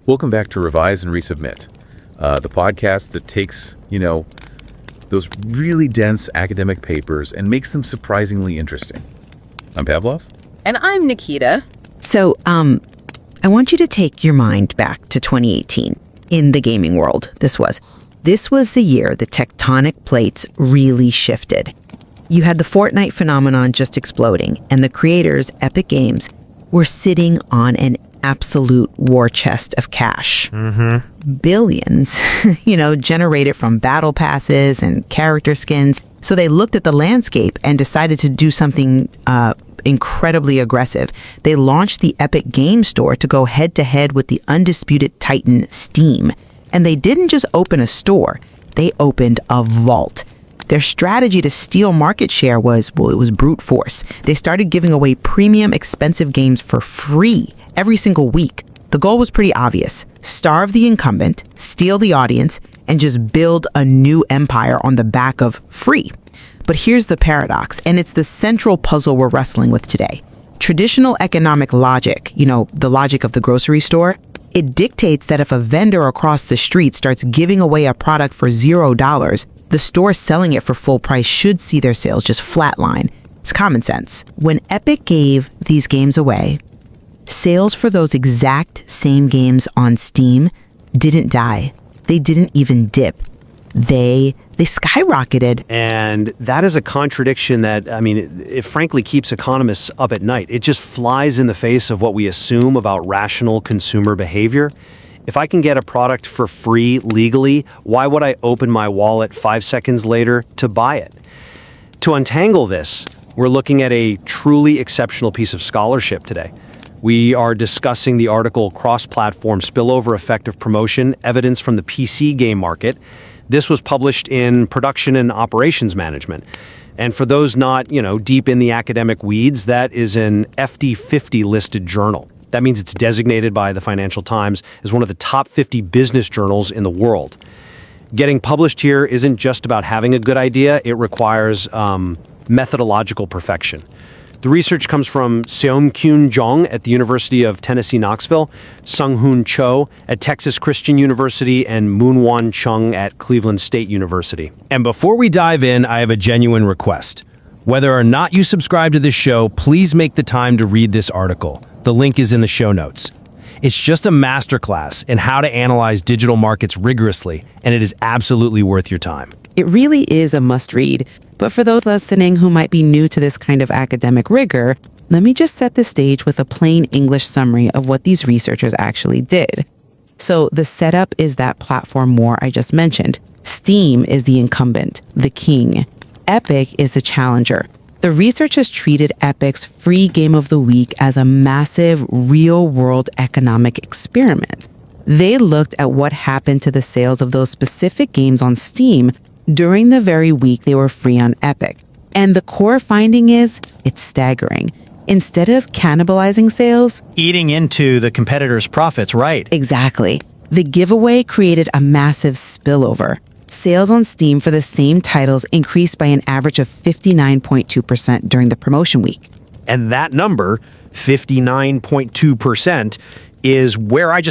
Welcome back to Revise and Resubmit, the podcast that takes, those really dense academic papers and makes them surprisingly interesting. I'm Pavlov. And I'm Nikita. So, I want you to take your mind back to 2018 in the gaming world. This was the year the tectonic plates really shifted. You had the Fortnite phenomenon just exploding, and the creators, Epic Games, were sitting on an absolute war chest of cash. Billions, generated from battle passes and character skins. So they looked at the landscape and decided to do something incredibly aggressive. They launched the Epic Game Store to go head-to-head with the undisputed titan Steam. And they didn't just open a store, they opened a vault. Their strategy to steal market share was brute force. They started giving away premium, expensive games for free every single week. The goal was pretty obvious. Starve the incumbent, steal the audience, and just build a new empire on the back of free. But here's the paradox, and it's the central puzzle we're wrestling with today. Traditional economic logic, the logic of the grocery store, it dictates that if a vendor across the street starts giving away a product for $0, the store selling it for full price should see their sales just flatline. It's common sense. When Epic gave these games away, sales for those exact same games on Steam didn't die. They didn't even dip. They skyrocketed. And that is a contradiction that, it frankly keeps economists up at night. It just flies in the face of what we assume about rational consumer behavior. If I can get a product for free legally, why would I open my wallet 5 seconds later to buy it? To untangle this, we're looking at a truly exceptional piece of scholarship today. We are discussing the article Cross-Platform Spillover Effective Promotion, Evidence from the PC Game Market. This was published in Production and Operations Management. And for those not, deep in the academic weeds, that is an FT50 listed journal. That means it's designated by the Financial Times as one of the top 50 business journals in the world. Getting published here isn't just about having a good idea. It requires methodological perfection. The research comes from Jeong at the University of Tennessee, Knoxville, Sung-Hoon Cho at Texas Christian University, and Moonwon Chung at Cleveland State University. And before we dive in, I have a genuine request. Whether or not you subscribe to this show, please make the time to read this article. The link is in the show notes. It's just a masterclass in how to analyze digital markets rigorously, and it is absolutely worth your time. It really is a must-read. But for those listening who might be new to this kind of academic rigor, let me just set the stage with a plain English summary of what these researchers actually did. So the setup is that platform war I just mentioned. Steam is the incumbent, the king. Epic is the challenger. The researchers treated Epic's free game of the week as a massive real-world economic experiment. They looked at what happened to the sales of those specific games on Steam during the very week they were free on Epic. And the core finding is, it's staggering. Instead of cannibalizing sales, eating into the competitor's profits, right? Exactly. The giveaway created a massive spillover. Sales on Steam for the same titles increased by an average of 59.2% during the promotion week. And that number, 59.2%, is where I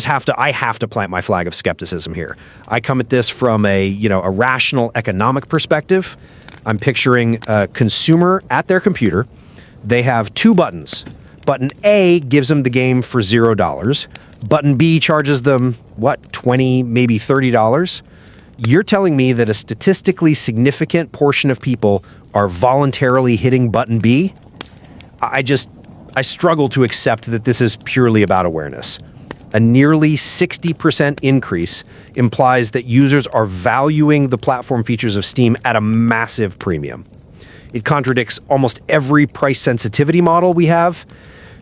have to plant my flag of skepticism here. I come at this from a rational economic perspective. I'm picturing a consumer at their computer. They have two buttons. Button A gives them the game for $0. Button B charges them, $20, maybe $30? You're telling me that a statistically significant portion of people are voluntarily hitting button B? I struggle to accept that this is purely about awareness. A nearly 60% increase implies that users are valuing the platform features of Steam at a massive premium. It contradicts almost every price sensitivity model we have,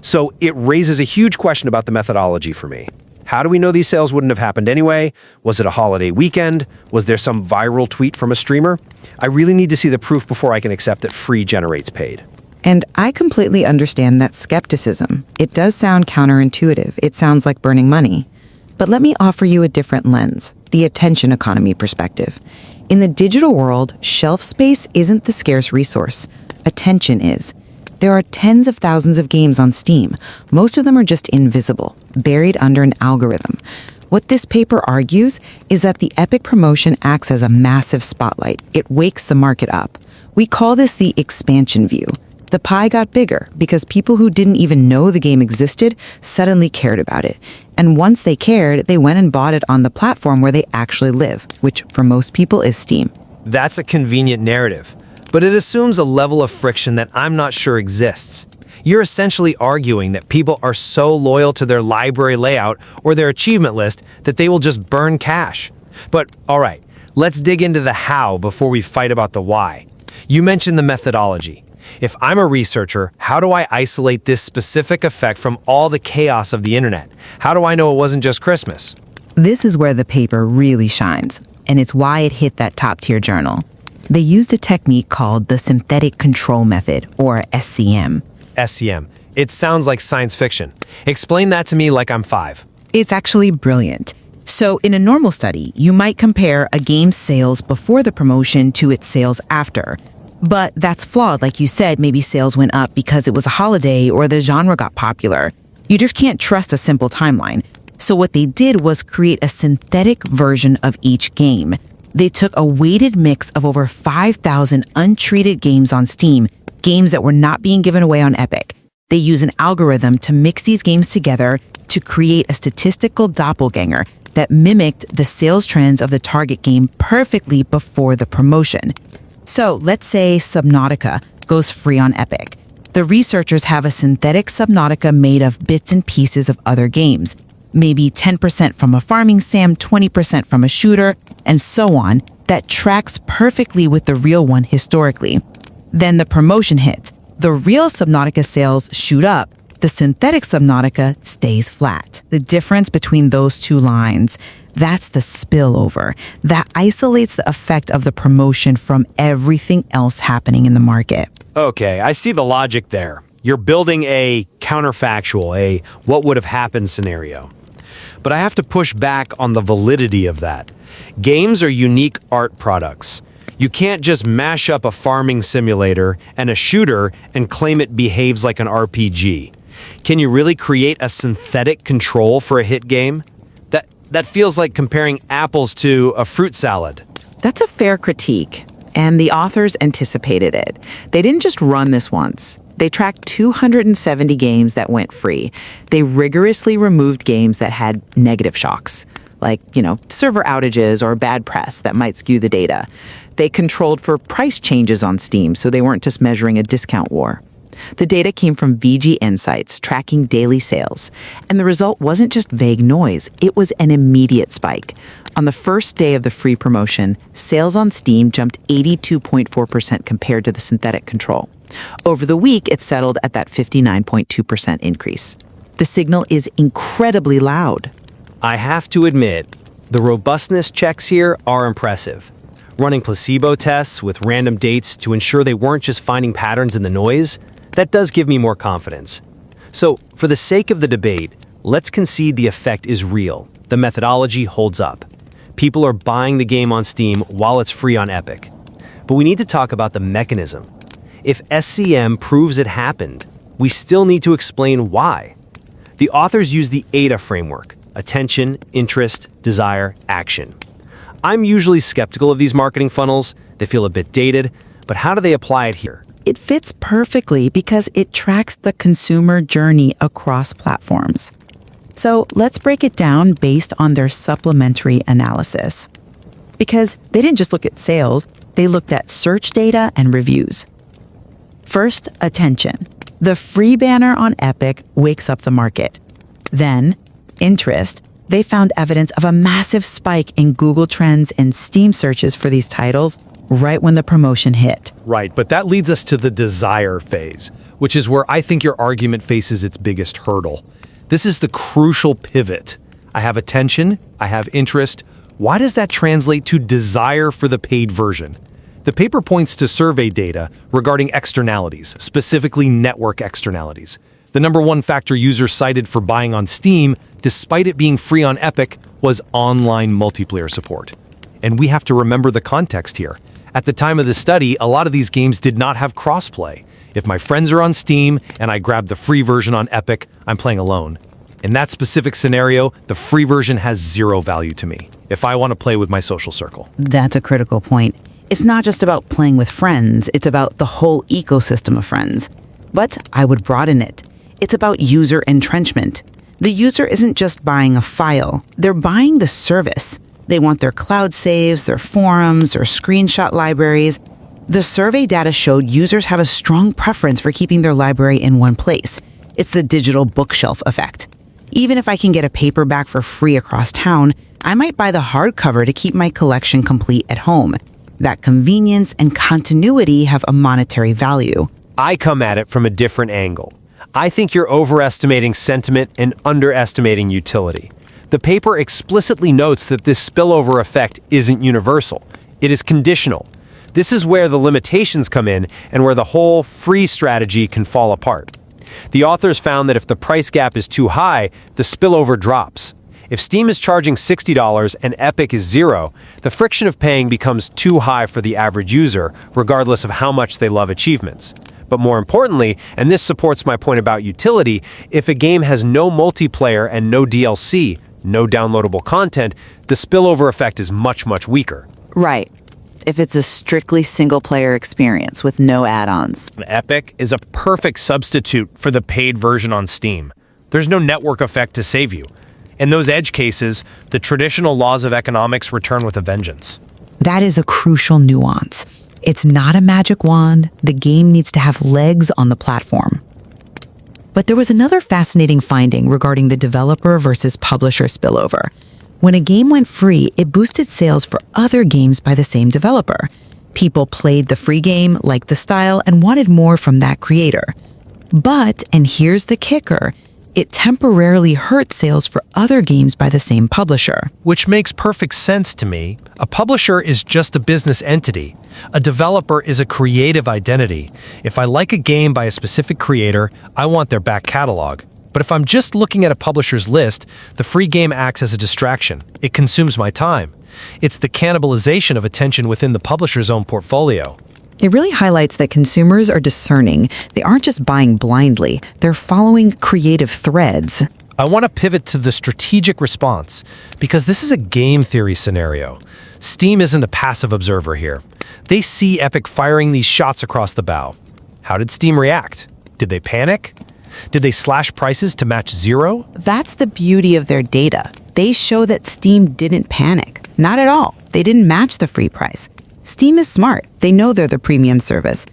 so it raises a huge question about the methodology for me. How do we know these sales wouldn't have happened anyway? Was it a holiday weekend? Was there some viral tweet from a streamer? I really need to see the proof before I can accept that free generates paid. And I completely understand that skepticism. It does sound counterintuitive. It sounds like burning money. But let me offer you a different lens, the attention economy perspective. In the digital world, shelf space isn't the scarce resource. Attention is. There are tens of thousands of games on Steam. Most of them are just invisible, buried under an algorithm. What this paper argues is that the Epic promotion acts as a massive spotlight. It wakes the market up. We call this the expansion view. The pie got bigger because people who didn't even know the game existed suddenly cared about it. And once they cared, they went and bought it on the platform where they actually live, which for most people is Steam. That's a convenient narrative, but it assumes a level of friction that I'm not sure exists. You're essentially arguing that people are so loyal to their library layout or their achievement list that they will just burn cash. But all right, let's dig into the how before we fight about the why. You mentioned the methodology. If I'm a researcher, how do I isolate this specific effect from all the chaos of the internet? How do I know it wasn't just Christmas? This is where the paper really shines, and it's why it hit that top-tier journal. They used a technique called the synthetic control method, or SCM. SCM. It sounds like science fiction. Explain that to me like I'm 5. It's actually brilliant. So in a normal study, you might compare a game's sales before the promotion to its sales after. But that's flawed. Like you said, maybe sales went up because it was a holiday or the genre got popular. You just can't trust a simple timeline. So what they did was create a synthetic version of each game. They took a weighted mix of over 5,000 untreated games on Steam, games that were not being given away on Epic. They use an algorithm to mix these games together to create a statistical doppelganger that mimicked the sales trends of the target game perfectly before the promotion. So let's say Subnautica goes free on Epic. The researchers have a synthetic Subnautica made of bits and pieces of other games, maybe 10% from a farming sim, 20% from a shooter, and so on, that tracks perfectly with the real one historically. Then the promotion hits. The real Subnautica sales shoot up. The synthetic Subnautica stays flat. The difference between those two lines, that's the spillover. That isolates the effect of the promotion from everything else happening in the market. Okay, I see the logic there. You're building a counterfactual, a what would have happened scenario. But I have to push back on the validity of that. Games are unique art products. You can't just mash up a farming simulator and a shooter and claim it behaves like an RPG. Can you really create a synthetic control for a hit game? That feels like comparing apples to a fruit salad. That's a fair critique, and the authors anticipated it. They didn't just run this once. They tracked 270 games that went free. They rigorously removed games that had negative shocks, like, server outages or bad press that might skew the data. They controlled for price changes on Steam, so they weren't just measuring a discount war. The data came from VG Insights, tracking daily sales. And the result wasn't just vague noise, it was an immediate spike. On the first day of the free promotion, sales on Steam jumped 82.4% compared to the synthetic control. Over the week, it settled at that 59.2% increase. The signal is incredibly loud. I have to admit, the robustness checks here are impressive. Running placebo tests with random dates to ensure they weren't just finding patterns in the noise, that does give me more confidence. So, for the sake of the debate, let's concede the effect is real. The methodology holds up. People are buying the game on Steam while it's free on Epic. But we need to talk about the mechanism. If SCM proves it happened, we still need to explain why. The authors use the AIDA framework: attention, interest, desire, action. I'm usually skeptical of these marketing funnels. They feel a bit dated, but how do they apply it here? It fits perfectly because it tracks the consumer journey across platforms. So let's break it down based on their supplementary analysis. Because they didn't just look at sales, they looked at search data and reviews. First, attention. The free banner on Epic wakes up the market. Then, interest. They found evidence of a massive spike in Google Trends and Steam searches for these titles right when the promotion hit. Right, but that leads us to the desire phase, which is where I think your argument faces its biggest hurdle. This is the crucial pivot. I have attention, I have interest. Why does that translate to desire for the paid version? The paper points to survey data regarding externalities, specifically network externalities. The number one factor users cited for buying on Steam, despite it being free on Epic, was online multiplayer support. And we have to remember the context here. At the time of the study, a lot of these games did not have crossplay. If my friends are on Steam and I grab the free version on Epic, I'm playing alone. In that specific scenario, the free version has zero value to me if I want to play with my social circle. That's a critical point. It's not just about playing with friends, it's about the whole ecosystem of friends. But I would broaden it. It's about user entrenchment. The user isn't just buying a file, they're buying the service. They want their cloud saves, their forums, their screenshot libraries. The survey data showed users have a strong preference for keeping their library in one place. It's the digital bookshelf effect. Even if I can get a paperback for free across town, I might buy the hardcover to keep my collection complete at home. That convenience and continuity have a monetary value. I come at it from a different angle. I think you're overestimating sentiment and underestimating utility. The paper explicitly notes that this spillover effect isn't universal. It is conditional. This is where the limitations come in and where the whole free strategy can fall apart. The authors found that if the price gap is too high, the spillover drops. If Steam is charging $60 and Epic is $0, the friction of paying becomes too high for the average user, regardless of how much they love achievements. But more importantly, and this supports my point about utility, if a game has no multiplayer and no DLC, no downloadable content, the spillover effect is much, much weaker. Right. If it's a strictly single-player experience with no add-ons. Epic is a perfect substitute for the paid version on Steam. There's no network effect to save you. In those edge cases, the traditional laws of economics return with a vengeance. That is a crucial nuance. It's not a magic wand. The game needs to have legs on the platform. But there was another fascinating finding regarding the developer versus publisher spillover. When a game went free, it boosted sales for other games by the same developer. People played the free game, liked the style, and wanted more from that creator. But, and here's the kicker, it temporarily hurt sales for other games by the same publisher. Which makes perfect sense to me. A publisher is just a business entity. A developer is a creative identity. If I like a game by a specific creator, I want their back catalog. But if I'm just looking at a publisher's list, the free game acts as a distraction. It consumes my time. It's the cannibalization of attention within the publisher's own portfolio. It really highlights that consumers are discerning. They aren't just buying blindly. They're following creative threads. I want to pivot to the strategic response, because this is a game theory scenario. Steam isn't a passive observer here. They see Epic firing these shots across the bow. How did Steam react? Did they panic? Did they slash prices to match zero? That's the beauty of their data. They show that Steam didn't panic. Not at all. They didn't match the free price. Steam is smart. They know they're the premium service.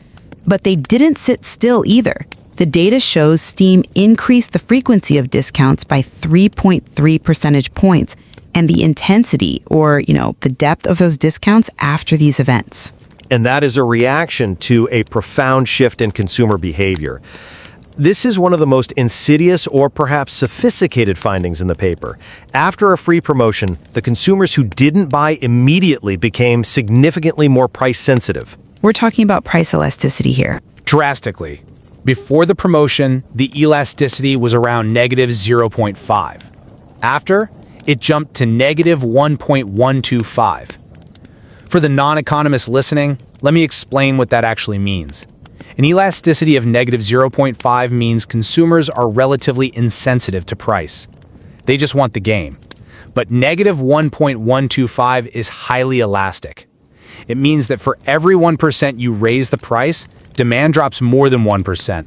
But they didn't sit still either. The data shows Steam increased the frequency of discounts by 3.3 percentage points and the intensity, or, the depth of those discounts after these events. And that is a reaction to a profound shift in consumer behavior. This is one of the most insidious or perhaps sophisticated findings in the paper. After a free promotion, the consumers who didn't buy immediately became significantly more price sensitive. We're talking about price elasticity here. Drastically. Before the promotion, the elasticity was around negative 0.5. After, it jumped to negative 1.125. For the non-economist listening, let me explain what that actually means. An elasticity of negative 0.5 means consumers are relatively insensitive to price. They just want the game. But negative 1.125 is highly elastic. It means that for every 1% you raise the price, demand drops more than 1%.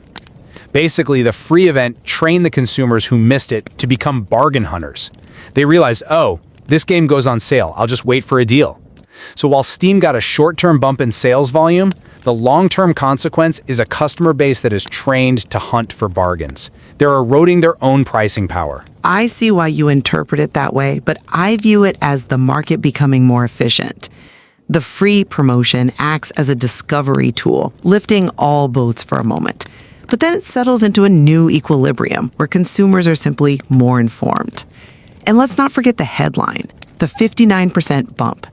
Basically, the free event trained the consumers who missed it to become bargain hunters. They realized, oh, this game goes on sale, I'll just wait for a deal. So while Steam got a short-term bump in sales volume, the long-term consequence is a customer base that is trained to hunt for bargains. They're eroding their own pricing power. I see why you interpret it that way, but I view it as the market becoming more efficient. The free promotion acts as a discovery tool, lifting all boats for a moment. But then it settles into a new equilibrium where consumers are simply more informed. And let's not forget the headline, the 59% bump.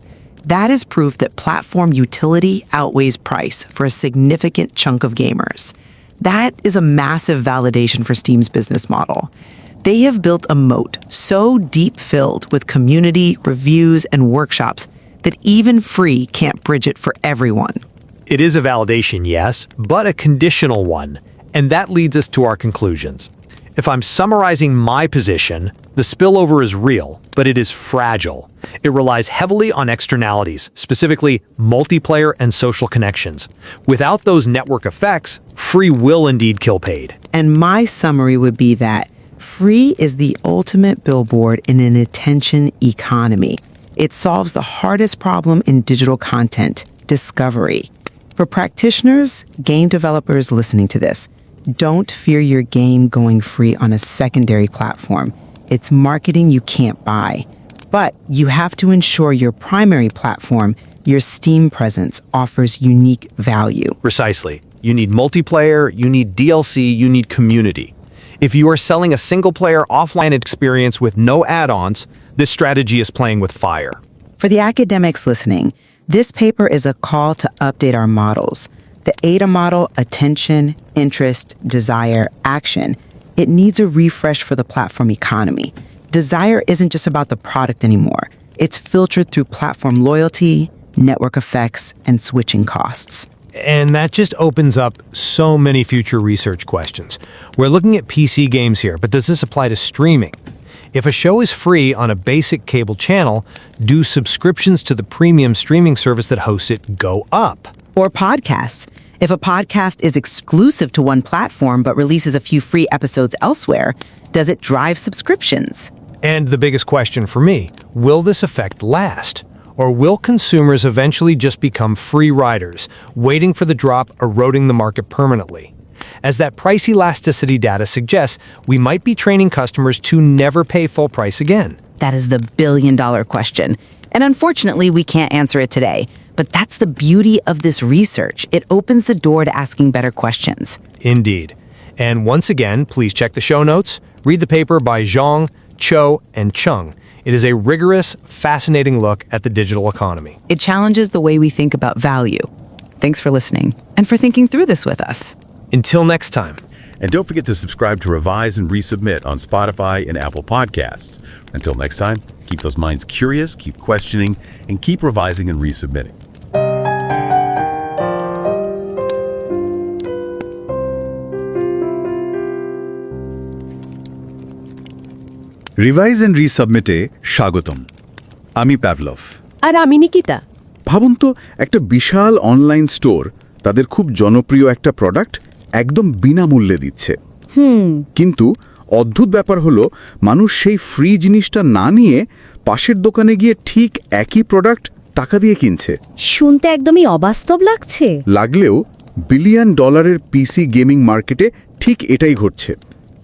That is proof that platform utility outweighs price for a significant chunk of gamers. That is a massive validation for Steam's business model. They have built a moat so deep-filled with community, reviews, and workshops that even free can't bridge it for everyone. It is a validation, yes, but a conditional one. And that leads us to our conclusions. If I'm summarizing my position, the spillover is real, but it is fragile. It relies heavily on externalities, specifically multiplayer and social connections. Without those network effects, free will indeed kill paid. And my summary would be that free is the ultimate billboard in an attention economy. It solves the hardest problem in digital content, discovery. For practitioners, game developers listening to this, don't fear your game going free on a secondary platform. It's marketing you can't buy. But you have to ensure your primary platform, your Steam presence, offers unique value. Precisely. You need multiplayer, you need DLC, you need community. If you are selling a single-player offline experience with no add-ons, this strategy is playing with fire. For the academics listening, this paper is a call to update our models. The ADA model, attention, interest, desire, action, it needs a refresh for the platform economy. Desire isn't just about the product anymore. It's filtered through platform loyalty, network effects, and switching costs. And that just opens up so many future research questions. We're looking at PC games here, but does this apply to streaming? If a show is free on a basic cable channel, do subscriptions to the premium streaming service that hosts it go up? Or podcasts. If a podcast is exclusive to one platform but releases a few free episodes elsewhere, does it drive subscriptions? And the biggest question for me, will this effect last? Or will consumers eventually just become free riders, waiting for the drop, eroding the market permanently? As that price elasticity data suggests, we might be training customers to never pay full price again. That is the billion-dollar question. And unfortunately, we can't answer it today. But that's the beauty of this research. It opens the door to asking better questions. Indeed. And once again, please check the show notes. Read the paper by Jeong, Cho, and Chung. It is a rigorous, fascinating look at the digital economy. It challenges the way we think about value. Thanks for listening and for thinking through this with us. Until next time. And don't forget to subscribe to Revise and Resubmit on Spotify and Apple Podcasts. Until next time, keep those minds curious, keep questioning, and keep revising and resubmitting. Revise and রিসাবমিটে স্বাগতম। আমি Pavlov. আর আমি নিকিতা। ভাবুন তো, একটা বিশাল online store তাদের খুব জনপ্রিয় একটা প্রোডাক্ট একদম বিনামূল্যে দিচ্ছে। কিন্তু অদ্ভুত ব্যাপার হলো, মানুষ সেই ফ্রি জিনিসটা না নিয়ে পাশের দোকানে গিয়ে ঠিক একই প্রোডাক্ট টাকা দিয়ে কিনছে। শুনতে একদমই অবাস্তব লাগছে। লাগলেও বিলিয়ন ডলারের পিসি গেমিং মার্কেটে ঠিক এটাই ঘটছে।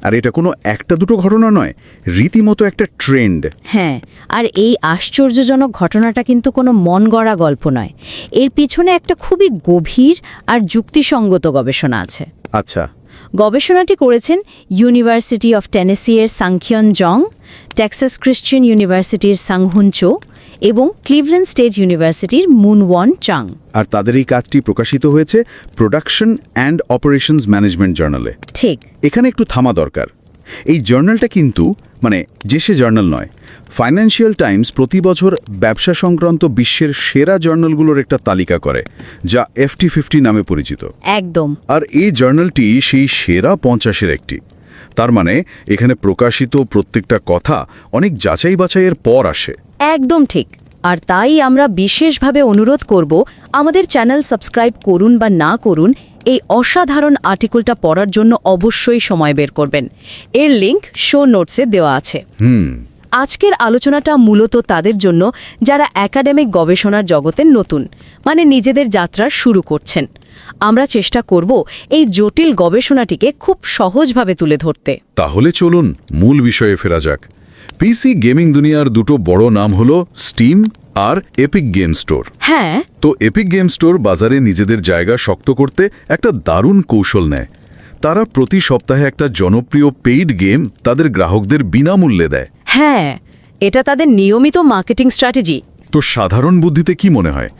আর এটা কোনো একটা দুটো ঘটনা নয়, রীতিমতো একটা ট্রেন্ড। হ্যাঁ, আর এই আশ্চর্যজনক ঘটনাটা কিন্তু কোনো মন গড়া গল্প নয়। এর পিছনে একটা খুবই গভীর আর যুক্তিসঙ্গত গবেষণা আছে। আচ্ছা। গবেষণাটি করেছেন ইউনিভার্সিটি অফ টেনেসি এর সাংখিয়ন জং, টেক্সাস ক্রিশ্চিয়ান ইউনিভার্সিটির সাংহুন চো এবং ক্লিভল্যান্ড স্টেট ইউনিভার্সিটির মুনওয়ন চাং। আর তাদের এই কাজটি প্রকাশিত হয়েছে প্রোডাকশন অ্যান্ড অপারেশনস ম্যানেজমেন্ট জার্নালে। ঠিক। এখানে একটু থামা দরকার। এই জার্নালটা কিন্তু যে সে জার্নাল নয়। ফাইন্যান্সিয়াল টাইমস প্রতি বছর ব্যবসা সংক্রান্ত বিশ্বের সেরা জার্নালগুলোর একটা তালিকা করে, যা FT50 নামে পরিচিত। একদম। আর এই জার্নালটি সেই সেরা 50-এর একটি। তার মানে এখানে প্রকাশিত প্রত্যেকটা কথা অনেক যাচাই বাছাইয়ের পর আসে। একদম ঠিক। আর তাই আমরা বিশেষভাবে অনুরোধ করব, আমাদের চ্যানেল সাবস্ক্রাইব করুন বা না করুন, এই অসাধারণ আর্টিকেলটা পড়ার জন্য অবশ্যই সময় বের করবেন। এর লিংক শো নোটসে দেওয়া আছে। আজকের আলোচনাটা মূলত তাদের জন্য যারা একাডেমিক গবেষণার জগতে নতুন, নিজেদের যাত্রা শুরু করছেন। আমরা চেষ্টা করব এই জটিল গবেষণাটিকে খুব সহজভাবে তুলে ধরতে। তাহলে চলুন মূল বিষয়ে ফেরা যাক। পিসি গেমিং দুনিয়ার দুটো বড় নাম হলো স্টিম আর এপিক গেম স্টোর। হ্যাঁ। তো এপিক গেম স্টোর বাজারে নিজেদের জায়গা শক্ত করতে একটা দারুণ কৌশল নেয়। তারা প্রতি সপ্তাহে একটা জনপ্রিয় পেইড গেম তাদের গ্রাহকদের বিনামূল্যে দেয়। হ্যাঁ, এটা তাদের নিয়মিত মার্কেটিং স্ট্র্যাটেজি। তো সাধারণ বুদ্ধিতে কি মনে হয়?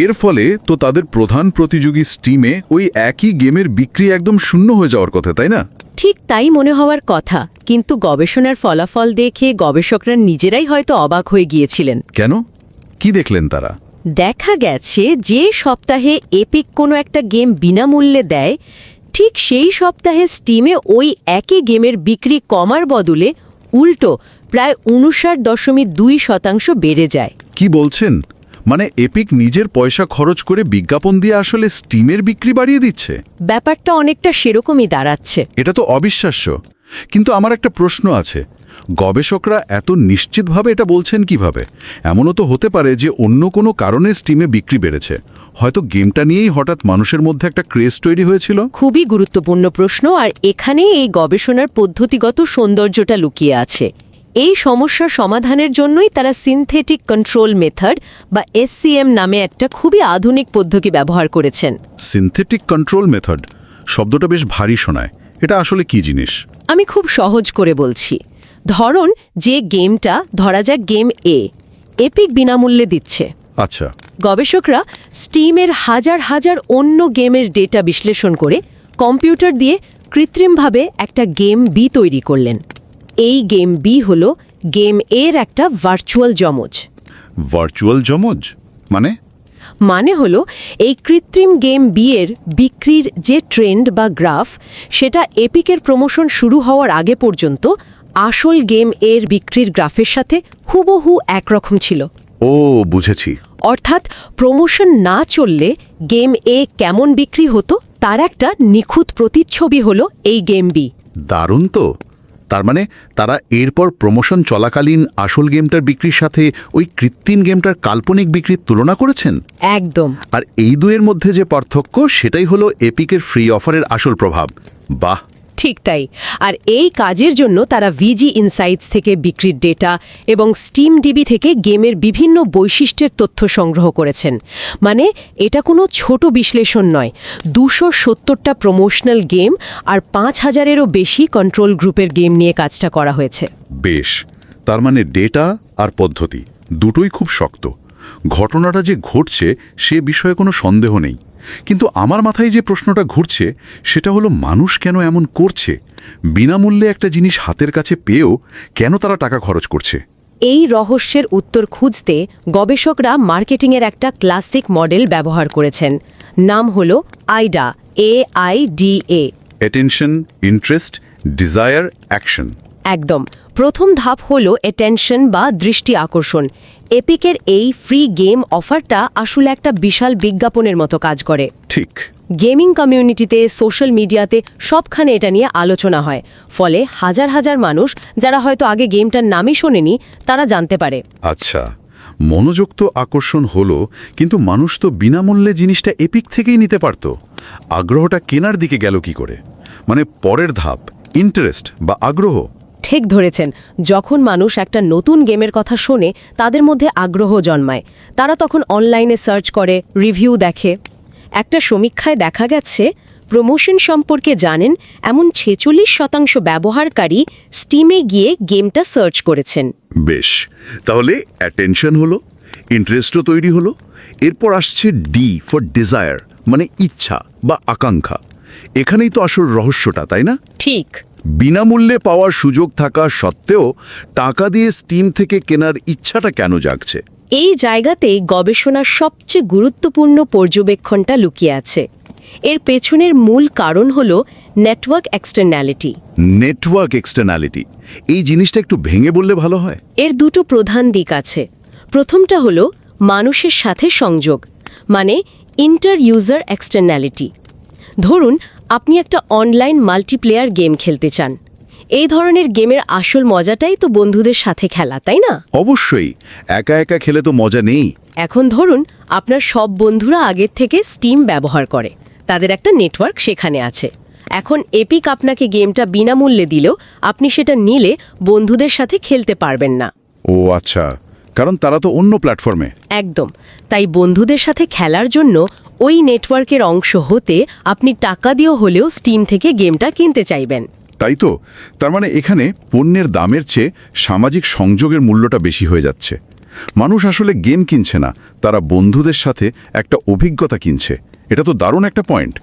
এর ফলে তো তাদের প্রধান প্রতিযোগী স্টিমে ওই একই গেমের বিক্রি একদম শূন্য হয়ে যাওয়ার কথা, তাই না? ঠিক তাই মনে হওয়ার কথা, কিন্তু গবেষণার ফলাফল দেখে গবেষকরা নিজেরাই হয়তো অবাক হয়ে গিয়েছিলেন। কেন? কি দেখলেন তারা? দেখা গেছে যে সপ্তাহে এপিক কোনো একটা গেম বিনামূল্যে দেয়, ঠিক সেই সপ্তাহে স্টিমে ওই একই গেমের বিক্রি কমার বদলে উল্টো প্রায় 59.2% বেড়ে যায়। কি বলছেন? মানে এপিক নিজের পয়সা খরচ করে বিজ্ঞাপন দিয়ে আসলে স্টিমের বিক্রি বাড়িয়ে দিচ্ছে? ব্যাপারটা অনেকটা সেরকমই দাঁড়াচ্ছে। এটা তো অবিশ্বাস্য। কিন্তু আমার একটা প্রশ্ন আছে, গবেষকরা এত নিশ্চিতভাবে এটা বলছেন কিভাবে? এমনও তো হতে পারে যে অন্য কোনো কারণে স্টিমে বিক্রি বেড়েছে, হয়তো গেমটা নিয়েই হঠাৎ মানুষের মধ্যে একটা ক্রেজ তৈরি হয়েছিল। খুবই গুরুত্বপূর্ণ প্রশ্ন, আর এখানেই এই গবেষণার পদ্ধতিগত সৌন্দর্যটা লুকিয়ে আছে। এই সমস্যার সমাধানের জন্যই তারা সিনথেটিক কন্ট্রোল মেথড বা SCM নামে একটা খুবই আধুনিক পদ্ধতি ব্যবহার করেছেন। সিনথেটিক কন্ট্রোল মেথড শব্দটা বেশ ভারী শোনায়। এটা আসলে কি জিনিস? আমি খুব সহজ করে বলছি। ধরুন যে গেমটা, ধরা যাক গেম এপিক বিনামূল্যে দিচ্ছে। আচ্ছা। গবেষকরা স্টিমের হাজার হাজার অন্য গেমের ডেটা বিশ্লেষণ করে কম্পিউটার দিয়ে কৃত্রিমভাবে একটা গেম বি তৈরি করলেন। এই গেম বি হল গেম এর একটা ভার্চুয়াল যমজ। ভার্চুয়াল যমজ মানে হলো এই কৃত্রিম গেম বি এর বিক্রির যে ট্রেন্ড বা গ্রাফ, সেটা এপিকের প্রমোশন শুরু হওয়ার আগে পর্যন্ত আসল গেম এর বিক্রির গ্রাফের সাথে হুবহু একরকম ছিল। ও, বুঝেছি। অর্থাৎ প্রমোশন না চললে গেম এ কেমন বিক্রি হতো তার একটা নিখুঁত প্রতিচ্ছবি হলো এই গেম বি। দারুণ তো। তার মানে তারা এরপর প্রমোশন চলাকালীন আসল গেমটার বিক্রির সাথে ওই কৃত্রিম গেমটার কাল্পনিক বিক্রির তুলনা করেছেন। একদম। আর এই দুয়ের মধ্যে যে পার্থক্য, সেটাই হলো এপিকের ফ্রি অফারের আসল প্রভাব। বাহ, ঠিক তাই। আর এই কাজের জন্য তারা ভিজি ইনসাইটস থেকে বিক্রির ডেটা এবং স্টিম ডিবি থেকে গেমের বিভিন্ন বৈশিষ্ট্যের তথ্য সংগ্রহ করেছেন। মানে এটা কোনো ছোট বিশ্লেষণ নয়, 270টা প্রমোশনাল গেম আর 5000-এরও বেশি কন্ট্রোল গ্রুপের গেম নিয়ে কাজটা করা হয়েছে। বেশ, তার মানে ডেটা আর পদ্ধতি দুটোই খুব শক্ত। ঘটনাটা যে ঘটছে সে বিষয়ে কোনো সন্দেহ নেই। কিন্তু আমার মাথায় যে প্রশ্নটা ঘুরছে সেটা হলো, মানুষ কেন এমন করছে? বিনামূল্যে একটা জিনিস হাতের কাছে পেয়েও কেন তারা টাকা খরচ করছে? এই রহস্যের উত্তর খুঁজতে গবেষকরা মার্কেটিংয়ের একটা ক্লাসিক মডেল ব্যবহার করেছেন। নাম হলো আইডা, AIDA। Attention, interest, desire, action. একদম। প্রথম ধাপ হলো অ্যাটেনশন বা দৃষ্টি আকর্ষণ। এপিকের এই ফ্রি গেম অফারটা আসলে একটা বিশাল বিজ্ঞাপনের মতো কাজ করে। ঠিক। গেমিং কমিউনিটিতে, সোশ্যাল মিডিয়াতে সবখানে এটা নিয়ে আলোচনা হয়। ফলে হাজার হাজার মানুষ যারা হয়তো আগে গেমটার নামই শোনেনি তারা জানতে পারে। আচ্ছা, মনোযোগ তো আকর্ষণ হলো, কিন্তু মানুষ তো বিনামূল্যে জিনিসটা এপিক থেকেই নিতে পারত। আগ্রহটা কেনার দিকে গেল কি করে? মানে পরের ধাপ, ইন্টারেস্ট বা আগ্রহ। ঠিক ধরেছেন। যখন মানুষ একটা নতুন গেমের কথা শোনে, তাদের মধ্যে আগ্রহ জন্মায়। তারা তখন অনলাইনে সার্চ করে, রিভিউ দেখে। একটা সমীক্ষায় দেখা গেছে, প্রমোশন সম্পর্কে জানেন এমন 46% ব্যবহারকারী স্টিমে গিয়ে গেমটা সার্চ করেছেন। বেশ, তাহলে অ্যাটেনশন হলো, ইন্টারেস্টও তৈরি হলো। এরপর আসছে ডি ফর ডিজায়ার, মানে ইচ্ছা বা আকাঙ্ক্ষা। এখানেই তো আসল রহস্যটা, তাই না? ঠিক। বিনামূল্যে পাওয়ার সুযোগ থাকা সত্ত্বেও টাকা দিয়ে স্টিম থেকে কেনার ইচ্ছাটা কেন জাগছে? এই জায়গাতেই গবেষণার সবচেয়ে গুরুত্বপূর্ণ পর্যবেক্ষণটা লুকিয়ে আছে। এর পেছনের মূল কারণ হল নেটওয়ার্ক এক্সটার্নালিটি। নেটওয়ার্ক এক্সটার্নালিটি, এই জিনিসটা একটু ভেঙে বললে ভালো হয়। এর দুটো প্রধান দিক আছে। প্রথমটা হলো মানুষের সাথে সংযোগ, মানে ইন্টার ইউজার এক্সটার্নালিটি। ধরুন আপনি একটা অনলাইন মাল্টিপ্লেয়ার গেম খেলতে চান। এই ধরনের গেমের আসল মজাটাই তো বন্ধুদের সাথে খেলা, তাই না? অবশ্যই, একা একা খেলে তো মজা নেই। এখন ধরুন আপনার সব বন্ধুরা আগের থেকে স্টিম ব্যবহার করে, তাদের একটা নেটওয়ার্ক সেখানে আছে। এখন এপিক আপনাকে গেমটা বিনামূল্যে দিলেও আপনি সেটা নিলে বন্ধুদের সাথে খেলতে পারবেন না। ও আচ্ছা, কারণ তারা তো অন্য প্ল্যাটফর্মে। একদম। তাই বন্ধুদের সাথে খেলার জন্য ওই নেটওয়ার্কের অংশ হতে আপনি টাকা দিয়ে হলেও স্টিম থেকে গেমটা কিনতে চাইবেন। তাই তো, তার মানে এখানে পণ্যের দামের চেয়ে সামাজিক সংযোগের মূল্যটা বেশি হয়ে যাচ্ছে। মানুষ আসলে গেম কিনছে না, তারা বন্ধুদের সাথে একটা অভিজ্ঞতা কিনছে। এটা তো দারুণ একটা পয়েন্ট।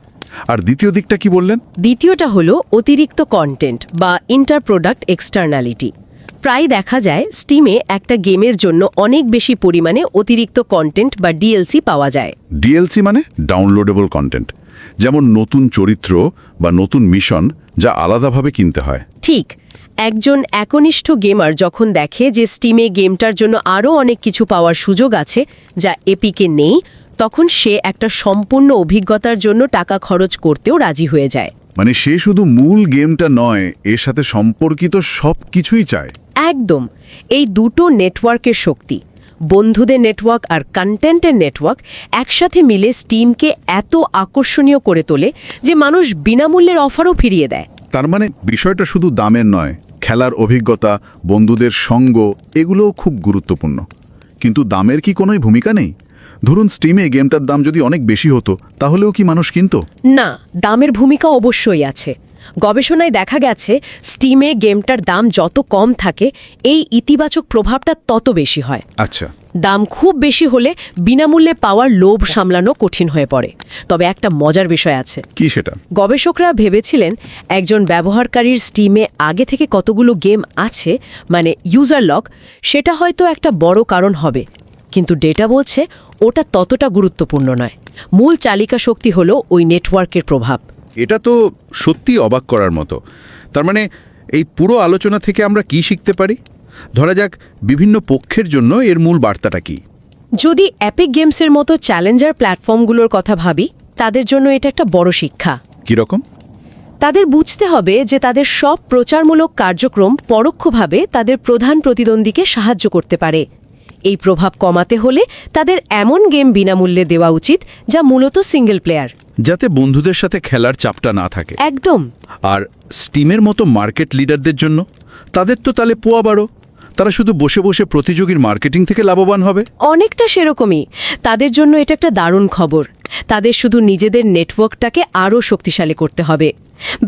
আর দ্বিতীয় দিকটা কি বললেন? দ্বিতীয়টা হলো অতিরিক্ত কন্টেন্ট বা ইন্টার প্রোডাক্ট এক্সটার্নালিটি। প্রায় দেখা যায় স্টিমে একটা গেমের জন্য অনেক বেশি পরিমাণে অতিরিক্ত কন্টেন্ট বা ডিএলসি পাওয়া যায়। ডিএলসি মানে ডাউনলোডেবল কন্টেন্ট। যেমন নতুন চরিত্র বা নতুন মিশন যা আলাদাভাবে কিনতে হয়। ঠিক, একজন একনিষ্ঠ গেমার যখন দেখে যে স্টিমে গেমটার জন্য আরও অনেক কিছু পাওয়ার সুযোগ আছে যা এপিকে নেই, তখন সে একটা সম্পূর্ণ অভিজ্ঞতার জন্য টাকা খরচ করতেও রাজি হয়ে যায়। মানে সে শুধু মূল গেমটা নয়, এর সাথে সম্পর্কিত সব কিছুই চায়। একদম, এই দুটো নেটওয়ার্কের শক্তি, বন্ধুদের নেটওয়ার্ক আর কন্টেন্টের নেটওয়ার্ক একসাথে মিলে স্টিমকে এত আকর্ষণীয় করে তোলে যে মানুষ বিনামূল্যের অফারও ফিরিয়ে দেয়। তার মানে বিষয়টা শুধু দামের নয়, খেলার অভিজ্ঞতা, বন্ধুদের সঙ্গ, এগুলোও খুব গুরুত্বপূর্ণ। কিন্তু দামের কি কোনোই ভূমিকা নেই? ধরুন স্টিমে গেমটার দাম যদি অনেক বেশি হতো, তাহলেও কি মানুষ কিনতো? না, দামের ভূমিকা অবশ্যই আছে। গবেষণায় দেখা গেছে স্টিমে গেমটার দাম যত কম থাকে, এই ইতিবাচক প্রভাবটা তত বেশি হয়। আচ্ছা, দাম খুব বেশি হলে বিনামূল্যে পাওয়ার লোভ সামলানো কঠিন হয়ে পড়ে। তবে একটা মজার বিষয় আছে। কি সেটা? গবেষকরা ভেবেছিলেন একজন ব্যবহারকারীর স্টিমে আগে থেকে কতগুলো গেম আছে, মানে ইউজার লগ, সেটা হয়তো একটা বড় কারণ হবে, কিন্তু ডেটা বলছে ওটা ততটা গুরুত্বপূর্ণ নয়। মূল চালিকা শক্তি হলো ওই নেটওয়ার্কের প্রভাব। এটা তো সত্যি অবাক করার মতো। তার মানে এই পুরো আলোচনা থেকে আমরা কি শিখতে পারি? ধরা যাক বিভিন্ন পক্ষের জন্য এর মূল বার্তাটা কি? যদি অ্যাপিক গেমসের মতো চ্যালেঞ্জার প্ল্যাটফর্মগুলোর কথা ভাবি, তাদের জন্য এটা একটা বড় শিক্ষা। কীরকম? তাদের বুঝতে হবে যে তাদের সব প্রচারমূলক কার্যক্রম পরোক্ষভাবে তাদের প্রধান প্রতিদ্বন্দ্বীকে সাহায্য করতে পারে। এই প্রভাব কমাতে হলে তাদের এমন গেম বিনামূল্যে দেওয়া উচিত যা মূলত সিঙ্গেল প্লেয়ার, যাতে বন্ধুদের সাথে খেলার চাপটা না থাকে। একদম। আর স্টিমের মতো মার্কেট লিডারদের জন্য তাদের তো তাহলে পোয়া বাড়ো, তারা শুধু বসে বসে প্রতিযোগীর মার্কেটিং থেকে লাভবান হবে। অনেকটা সেরকমই। তাদের জন্য এটা একটা দারুণ খবর। তাদের শুধু নিজেদের নেটওয়ার্কটাকে আরও শক্তিশালী করতে হবে।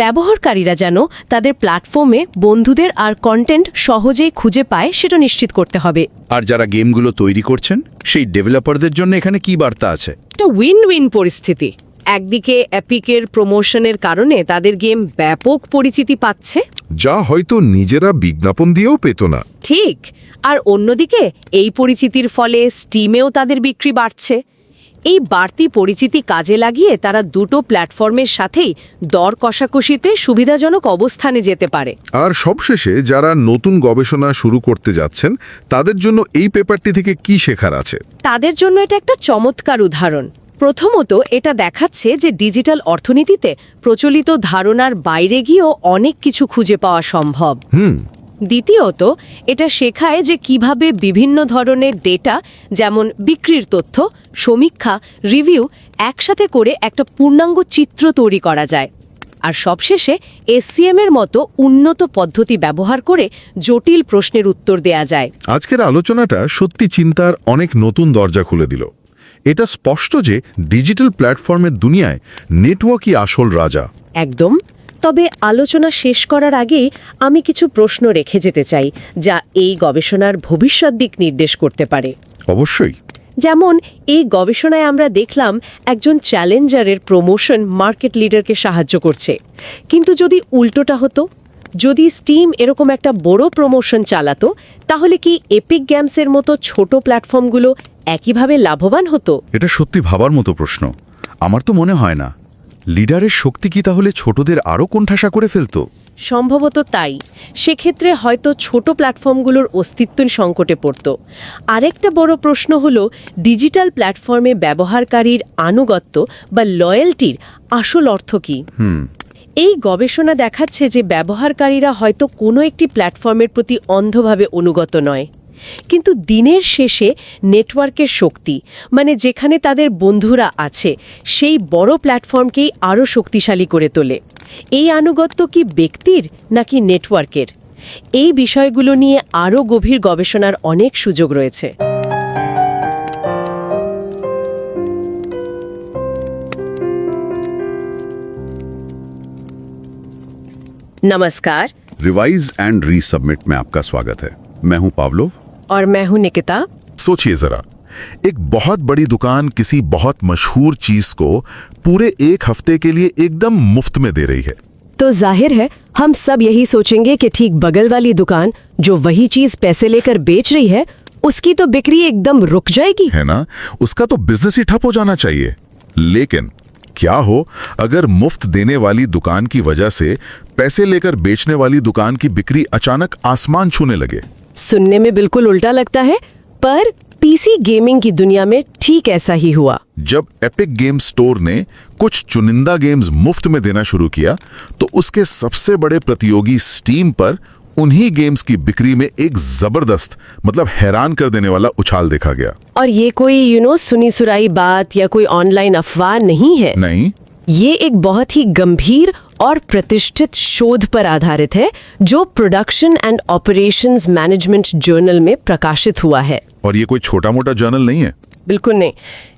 ব্যবহারকারীরা যেন তাদের প্ল্যাটফর্মে বন্ধুদের আর কন্টেন্ট সহজেই খুঁজে পায় সেটা নিশ্চিত করতে হবে। আর যারা গেমগুলো তৈরি করছেন সেই ডেভেলপারদের জন্য এখানে কি বার্তা আছে? একটা উইন উইন পরিস্থিতি। একদিকে অ্যাপিকের প্রমোশনের কারণে তাদের গেম ব্যাপক পরিচিতি পাচ্ছে, যা হয়তো নিজেরা বিজ্ঞাপন দিয়েও পেত না। ঠিক। আর অন্যদিকে এই পরিচিতির ফলে স্টিমেও তাদের বিক্রি বাড়ছে। এই বাড়তি পরিচিতি কাজে লাগিয়ে তারা দুটো প্ল্যাটফর্মের সাথেই দর কষাকষিতে সুবিধাজনক অবস্থানে যেতে পারে। আর সবশেষে যারা নতুন গবেষণা শুরু করতে যাচ্ছেন, তাদের জন্য এই পেপারটি থেকে কি শেখার আছে? তাদের জন্য এটা একটা চমৎকার উদাহরণ। প্রথমত, এটা দেখাচ্ছে যে ডিজিটাল অর্থনীতিতে প্রচলিত ধারণার বাইরে গিয়েও অনেক কিছু খুঁজে পাওয়া সম্ভব। দ্বিতীয়ত, এটা শেখায় যে কিভাবে বিভিন্ন ধরনের ডেটা, যেমন বিক্রির তথ্য, সমীক্ষা, রিভিউ, একসাথে করে একটা পূর্ণাঙ্গ চিত্র তৈরি করা যায়। আর সবশেষে এসসিএম এর মতো উন্নত পদ্ধতি ব্যবহার করে জটিল প্রশ্নের উত্তর দেয়া যায়। আজকের আলোচনাটা সত্যি চিন্তার অনেক নতুন দরজা খুলে দিল। এটা স্পষ্ট যে ডিজিটাল প্ল্যাটফর্মের দুনিয়ায় নেটওয়ার্কই আসল রাজা। একদম। তবে আলোচনা শেষ করার আগেই আমি কিছু প্রশ্ন রেখে যেতে চাই যা এই গবেষণার ভবিষ্যৎ দিক নির্দেশ করতে পারে। অবশ্যই। যেমন এই গবেষণায় আমরা দেখলাম একজন চ্যালেঞ্জারের প্রমোশন মার্কেট লিডারকে সাহায্য করছে, কিন্তু যদি উল্টোটা হতো, যদি স্টিম এরকম একটা বড় প্রমোশন চালাতো, তাহলে কি এপিক গেমসের মতো ছোট প্ল্যাটফর্মগুলো একইভাবে লাভবান হতো? এটা সত্যি ভাবার মতো প্রশ্ন। আমার তো মনে হয় না। লিডারের শক্তি কি তাহলে ছোটদের আরও কোণঠাসা করে ফেলতো? সম্ভবত তাই। সেক্ষেত্রে হয়তো ছোট প্ল্যাটফর্মগুলোর অস্তিত্ব সংকটে পড়ত। আরেকটা বড় প্রশ্ন হলো ডিজিটাল প্ল্যাটফর্মে ব্যবহারকারীর আনুগত্য বা লয়্যালটির আসল অর্থ কী? এই গবেষণা দেখাচ্ছে যে ব্যবহারকারীরা হয়তো কোনো একটি প্ল্যাটফর্মের প্রতি অন্ধভাবে অনুগত নয়, কিন্তু দিনের শেষে নেটওয়ার্কের শক্তি, মানে যেখানে তাদের বন্ধুরা আছে, সেই বড় প্ল্যাটফর্মকেই আরও শক্তিশালী করে তোলে। এই আনুগত্য কি ব্যক্তির নাকি নেটওয়ার্কের? এই বিষয়গুলো নিয়ে আরও গভীর গবেষণার অনেক সুযোগ রয়েছে। नमस्कार। रिवाइज एंड रीसबमिट में आपका स्वागत है। मैं हूं पावलोव और मैं हूं निकिता। सोचिए जरा, एक बहुत बड़ी दुकान किसी बहुत मशहूर चीज को पूरे एक हफ्ते के लिए एकदम मुफ्त में दे रही है, तो जाहिर है हम सब यही सोचेंगे कि ठीक बगल वाली दुकान जो वही चीज पैसे लेकर बेच रही है, उसकी तो बिक्री एकदम रुक जाएगी, है ना? उसका तो बिजनेस ही ठप हो जाना चाहिए। लेकिन क्या हो अगर मुफ्त देने वाली दुकान की वजह से पैसे लेकर बेचने वाली दुकान की बिक्री अचानक आसमान छूने लगे। सुनने में बिल्कुल उल्टा लगता है, पर पीसी गेमिंग की दुनिया में ठीक ऐसा ही हुआ। जब एपिक गेम स्टोर ने कुछ चुनिंदा गेम्स मुफ्त में देना शुरू किया तो उसके सबसे बड़े प्रतियोगी स्टीम पर उन्हीं गेम्स की बिक्री में एक जबरदस्त, मतलब हैरान कर देने वाला उछाल देखा गया। और ये कोई सुनी सुराई बात या कोई ऑनलाइन अफवाह नहीं है। नहीं, ये एक बहुत ही गंभीर और प्रतिष्ठित शोध पर आधारित है जो production and operations management journal में प्रकाशित हुआ है। और ये कोई छोटा मोटा जर्नल नहीं है। बिल्कुल नहीं,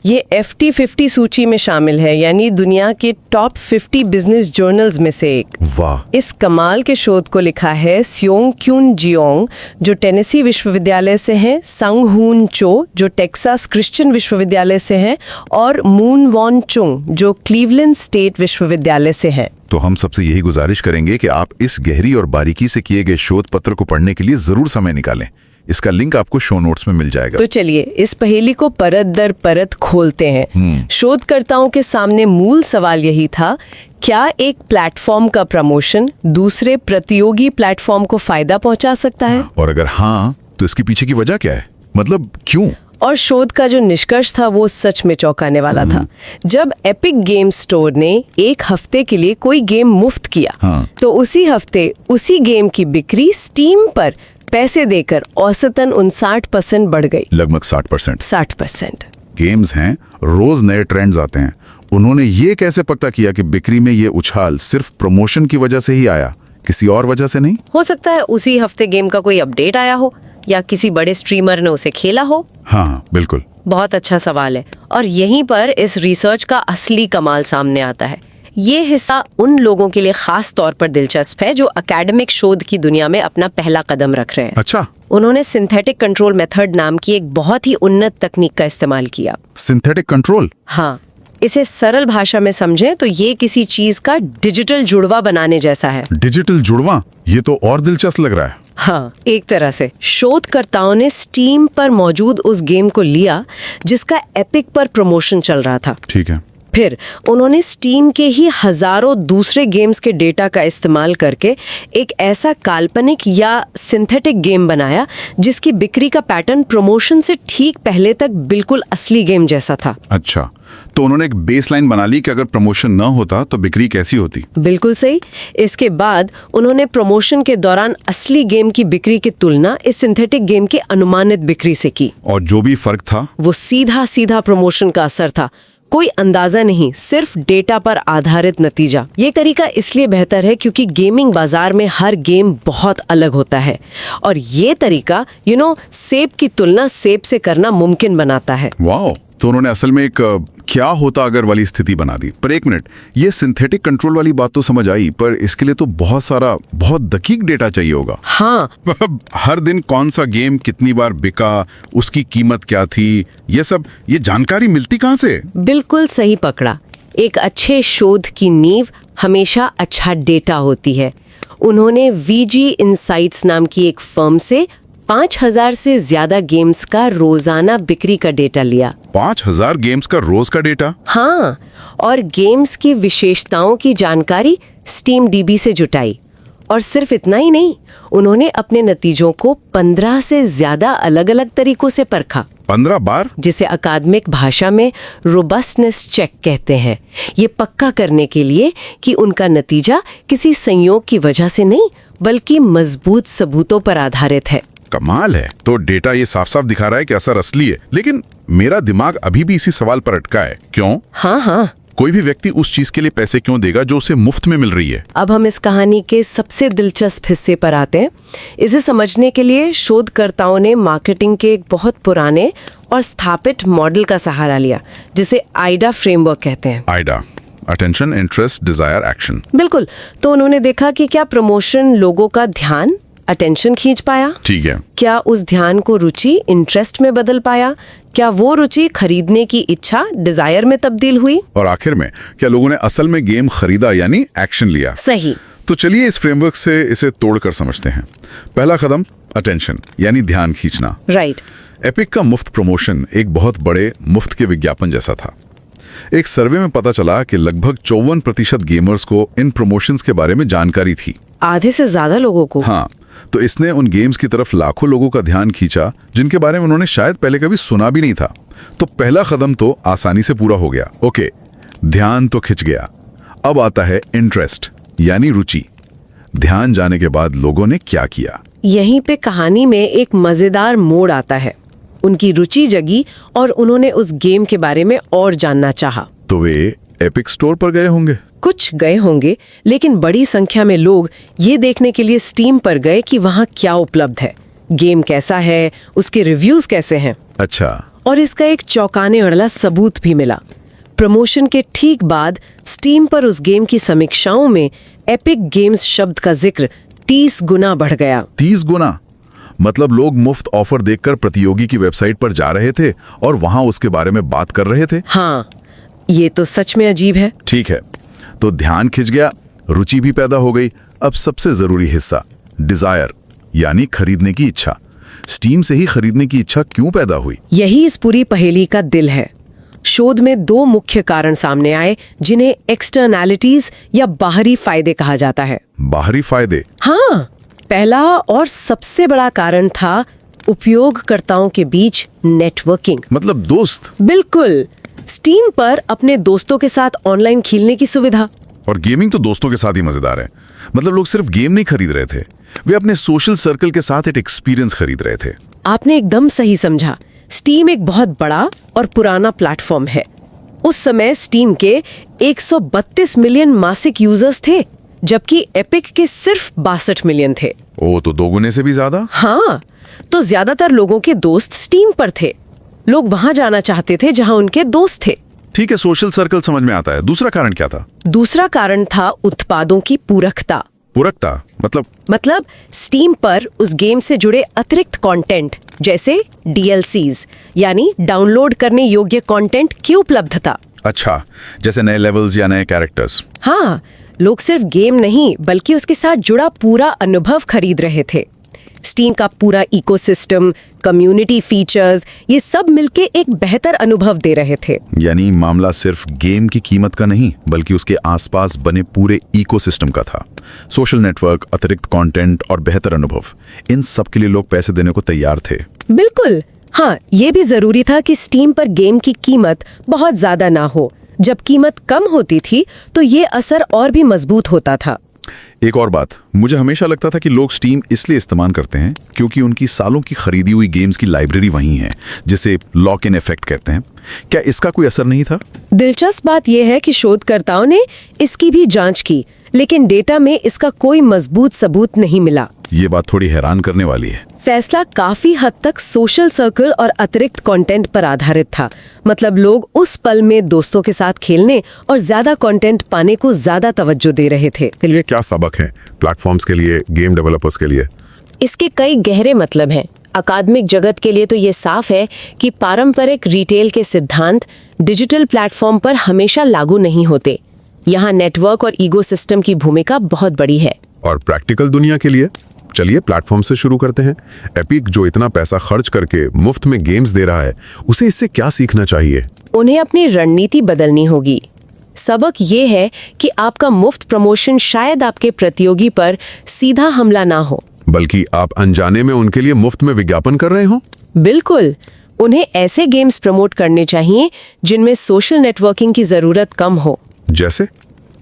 ये FT50 सूची में शामिल है, यानी दुनिया के टॉप 50 बिजनेस जर्नल्स में से एक। वाह! इस कमाल के शोध को लिखा है स्योंग जियोंग, जो टेनेसी विश्वविद्यालय से हैं, संग चो, जो टेक्सास क्रिश्चियन विश्वविद्यालय से हैं, और मून वॉन चुंग, जो क्लीवलैंड स्टेट विश्वविद्यालय से हैं। तो हम सबसे यही गुजारिश करेंगे कि आप इस गहरी और बारीकी से किए गए शोध पत्र को पढ़ने के लिए जरूर समय निकालें। इसका लिंक आपको शो नोट्स में मिल जाएगा। तो चलिए इस पहेली को परत दर परत खोलते हैं। शोधकर्ताओं के सामने मूल सवाल यही था, क्या एक प्लेटफॉर्म का प्रमोशन दूसरे प्रतियोगी प्लेटफॉर्म को फायदा पहुंचा सकता है? और अगर हाँ, तो इसके पीछे की वजह क्या है, मतलब क्यों? और शोध का जो निष्कर्ष था वो सच में चौंकाने वाला था। जब एपिक गेम स्टोर ने एक हफ्ते के लिए कोई गेम मुफ्त किया, तो उसी हफ्ते उसी गेम की बिक्री स्टीम पर पैसे देकर औसतन 59% बढ़ गई। लगभग 60%। 60%। गेम्स हैं, रोज नए ट्रेंड्स आते हैं। उन्होंने ये कैसे पक्का किया कि बिक्री में ये उछाल सिर्फ प्रमोशन की वजह से ही आया, किसी और वजह से नहीं? हो सकता है उसी हफ्ते गेम का कोई अपडेट आया हो या किसी बड़े स्ट्रीमर ने उसे खेला हो। हाँ, बिल्कुल। बहुत अच्छा सवाल है, और यहीं पर इस रिसर्च का असली कमाल सामने आता है। ये हिस्सा उन लोगों के लिए खास तौर पर दिलचस्प है जो एकेडमिक शोध की दुनिया में अपना पहला कदम रख रहे हैं। अच्छा। उन्होंने सिंथेटिक कंट्रोल मेथड नाम की एक बहुत ही उन्नत तकनीक का इस्तेमाल किया। Synthetic control? हाँ, इसे सरल भाषा में समझें तो ये किसी चीज का डिजिटल जुड़वा बनाने जैसा है। डिजिटल जुड़वा? ये तो और दिलचस्प लग रहा है। हाँ, एक तरह से शोधकर्ताओं ने स्टीम पर मौजूद उस गेम को लिया जिसका एपिक पर प्रमोशन चल रहा था। ठीक है। फिर उन्होंने स्टीम के ही हजारों दूसरे गेम्स के डेटा का इस्तेमाल करके एक ऐसा काल्पनिक या सिंथेटिक गेम बनाया जिसकी बिक्री का पैटर्न प्रमोशन से ठीक पहले तक बिल्कुल असली गेम जैसा था। अच्छा, तो उन्होंने एक बेसलाइन बना ली कि अगर प्रमोशन न होता तो बिक्री कैसी होती। बिल्कुल सही। इसके बाद उन्होंने प्रमोशन के दौरान असली गेम की बिक्री की तुलना इस सिंथेटिक गेम की अनुमानित बिक्री से की, और जो भी फर्क था वो सीधा प्रमोशन का असर था। कोई अंदाजा नहीं, सिर्फ डेटा पर आधारित नतीजा। ये तरीका इसलिए बेहतर है क्योंकि गेमिंग बाजार में हर गेम बहुत अलग होता है, और ये तरीका सेब की तुलना सेब से करना मुमकिन बनाता है। वाह! तो उन्होंने असल में एक क्या होता अगर वाली स्थिति बना दी। पर एक मिनट, ये सिंथेटिक कंट्रोल वाली बात तो समझ आई, पर इसके लिए तो बहुत दकीक डेटा चाहिए होगा। हाँ। हर दिन कौन सा गेम कितनी बार बिका, उसकी कीमत क्या थी, ये जानकारी मिलती कहाँ से? बिल्कुल सही पकड़ा। एक अच्छे शोध की नींव हमेशा अच्छा डेटा होती है। उन्होंने VG इनसाइट्स नाम की एक फर्म से 5000 से ज्यादा गेम्स का रोजाना बिक्री का डेटा लिया। 5000 गेम्स का रोज का डेटा? हाँ, और गेम्स की विशेषताओं की जानकारी स्टीम DB से जुटाई। और सिर्फ इतना ही नहीं, उन्होंने अपने नतीजों को 15 से ज्यादा अलग अलग तरीकों से परखा। 15 बार? जिसे अकादमिक भाषा में रोबस्टनेस चेक कहते हैं। ये पक्का करने के लिए कि उनका नतीजा किसी संयोग की वजह से नहीं बल्कि मजबूत सबूतों पर आधारित है। कमाल है। तो डेटा ये साफ साफ दिखा रहा है कि असर असली है, लेकिन मेरा दिमाग अभी भी इसी सवाल पर अटका है, क्यों? हाँ, कोई भी व्यक्ति उस चीज के लिए पैसे क्यों देगा जो उसे मुफ्त में मिल रही है? अब हम इस कहानी के सबसे दिलचस्प हिस्से पर आते हैं। इसे समझने के लिए शोधकर्ताओं ने मार्केटिंग के एक बहुत पुराने और स्थापित मॉडल का सहारा लिया, जिसे आइडा फ्रेमवर्क कहते हैं। AIDA, attention, interest, desire, action. बिल्कुल। तो उन्होंने देखा कि क्या प्रमोशन लोगों का ध्यान, अटेंशन खींच पाया? ठीक है। क्या उस ध्यान को रुचि, इंटरेस्ट में बदल पाया? क्या वो रुचि खरीदने की इच्छा, डिजायर में तब्दील हुई? और आखिर में क्या लोगों ने असल में गेम खरीदा, यानी एक्शन लिया? सही। तो चलिए इस फ्रेमवर्क से इसे तोड़कर समझते हैं। पहला कदम, अटेंशन, यानी ध्यान खींचना। राइट। एपिक का मुफ्त प्रमोशन एक बहुत बड़े मुफ्त के विज्ञापन जैसा था। एक सर्वे में पता चला कि लगभग 54% गेमर्स को इन प्रमोशंस के बारे में जानकारी थी। आधे से ज्यादा लोगों को? हाँ, तो इसने उन गेम्स की तरफ लाखों लोगों का ध्यान खींचा जिनके बारे में उन्होंने शायद पहले कभी सुना भी नहीं था। तो पहला कदम तो आसानी से पूरा हो गया। ओके, ध्यान तो खिंच गया। अब आता है इंटरेस्ट यानी रुचि। ध्यान जाने के बाद लोगों ने क्या किया? यहीं पे कहानी में एक मजेदार मोड़ आता है। उनकी रुचि जगी और उन्होंने उस गेम के बारे में और जानना चाहा। तो वे एपिक स्टोर पर गए होंगे? कुछ गए होंगे, लेकिन बड़ी संख्या में लोग ये देखने के लिए स्टीम पर गए कि वहाँ क्या उपलब्ध है, गेम कैसा है, उसके रिव्यूज कैसे हैं। अच्छा। और इसका एक चौंकाने वाला सबूत भी मिला। प्रमोशन के ठीक बाद स्टीम पर उस गेम की समीक्षाओं में एपिक गेम्स शब्द का जिक्र 30 गुना बढ़ गया। 30 गुना? मतलब लोग मुफ्त ऑफर देखकर प्रतियोगी की वेबसाइट पर जा रहे थे और वहां उसके बारे में बात कर रहे थे। हाँ, ये तो सच में अजीब है। ठीक है, तो ध्यान खिंच गया, रुचि भी पैदा हो गई। अब सबसे जरूरी हिस्सा, डिजायर यानी खरीदने की इच्छा। स्टीम से ही खरीदने की इच्छा क्यों पैदा हुई? यही इस पूरी पहेली का दिल है। शोध में 2 मुख्य कारण सामने आए जिन्हें एक्सटर्नैलिटीज या बाहरी फायदे कहा जाता है। बाहरी फायदे? हाँ, पहला और सबसे बड़ा कारण था उपयोगकर्ताओं के बीच नेटवर्किंग। मतलब दोस्त? बिल्कुल। स्टीम पर अपने दोस्तों के साथ ऑनलाइन खेलने की सुविधा। और गेमिंग तो दोस्तों के साथ ही मजेदार है। मतलब लोग सिर्फ गेम नहीं खरीद रहे थे, वे अपने सोशल सर्कल के साथ एक एक्सपीरियंस खरीद रहे थे। आपने एकदम सही समझा। स्टीम एक बहुत बड़ा और पुराना प्लेटफॉर्म है। उस समय स्टीम के 132 मिलियन मासिक यूजर्स थे, जबकि एपिक के सिर्फ 62 मिलियन थे। ओ, तो 2 गुने से भी ज्यादा। हाँ, तो ज्यादातर लोगों के दोस्त स्टीम पर थे। लोग वहां जाना चाहते थे जहां उनके दोस्त थे। ठीक है, सोशल सर्कल समझ में आता है। दूसरा कारण क्या था? दूसरा कारण था उत्पादों की पूरकता। पूरकता मतलब स्टीम पर उस गेम से जुड़े अतिरिक्त कंटेंट जैसे DLCs यानी डाउनलोड करने योग्य कंटेंट की उपलब्धता। अच्छा, जैसे नए लेवल्स या नए कैरेक्टर्स। हाँ, लोग सिर्फ गेम नहीं बल्कि उसके साथ जुड़ा पूरा अनुभव खरीद रहे थे। स्टीम का पूरा इकोसिस्टम, कम्युनिटी फीचर्स, ये सब मिलके एक बेहतर अनुभव दे रहे थे। यानी मामला सिर्फ गेम की कीमत का नहीं बल्कि उसके आसपास बने पूरे इकोसिस्टम का था। सोशल नेटवर्क, अतिरिक्त कंटेंट और बेहतर अनुभव, इन सब के लिए लोग पैसे देने को तैयार थे। बिल्कुल। हाँ, ये भी जरूरी था कि स्टीम पर गेम की कीमत बहुत ज्यादा ना हो। जब कीमत कम होती थी तो ये असर और भी मजबूत होता था। एक और बात, मुझे हमेशा लगता था कि लोग स्टीम इसलिए इस्तेमाल करते हैं क्योंकि उनकी सालों की खरीदी हुई गेम्स की लाइब्रेरी वहीं है, जिसे लॉक इन इफेक्ट कहते हैं। क्या इसका कोई असर नहीं था? दिलचस्प बात यह है कि शोधकर्ताओं ने इसकी भी जांच की, लेकिन डेटा में इसका कोई मजबूत सबूत नहीं मिला। ये बात थोड़ी हैरान करने वाली है। फैसला काफी हद तक सोशल सर्कल और अतिरिक्त कंटेंट पर आधारित था। मतलब लोग उस पल में दोस्तों के साथ खेलने और ज्यादा कंटेंट पाने को ज्यादा तवज्जो दे रहे थे। ये क्या सबक है प्लेटफॉर्म्स के लिए, गेम डेवलपर्स के लिए? इसके कई गहरे मतलब हैं। अकादमिक जगत के लिए तो ये साफ है कि पारंपरिक रिटेल के सिद्धांत डिजिटल प्लेटफॉर्म पर हमेशा लागू नहीं होते। यहाँ नेटवर्क और इकोसिस्टम की भूमिका बहुत बड़ी है। और प्रैक्टिकल दुनिया के लिए? चलिए प्लेटफॉर्म से शुरू करते हैं। एपिक जो इतना पैसा खर्च करके मुफ्त में गेम्स दे रहा है, उसे इससे क्या सीखना चाहिए? उन्हें अपनी रणनीति बदलनी होगी। सबक ये है कि आपका मुफ्त प्रमोशन शायद आपके प्रतियोगी पर सीधा हमला ना हो, बल्कि आप अनजाने में उनके लिए मुफ्त में विज्ञापन कर रहे हो। बिल्कुल। उन्हें ऐसे गेम्स प्रमोट करने चाहिए जिनमें सोशल नेटवर्किंग की जरूरत कम हो। जैसे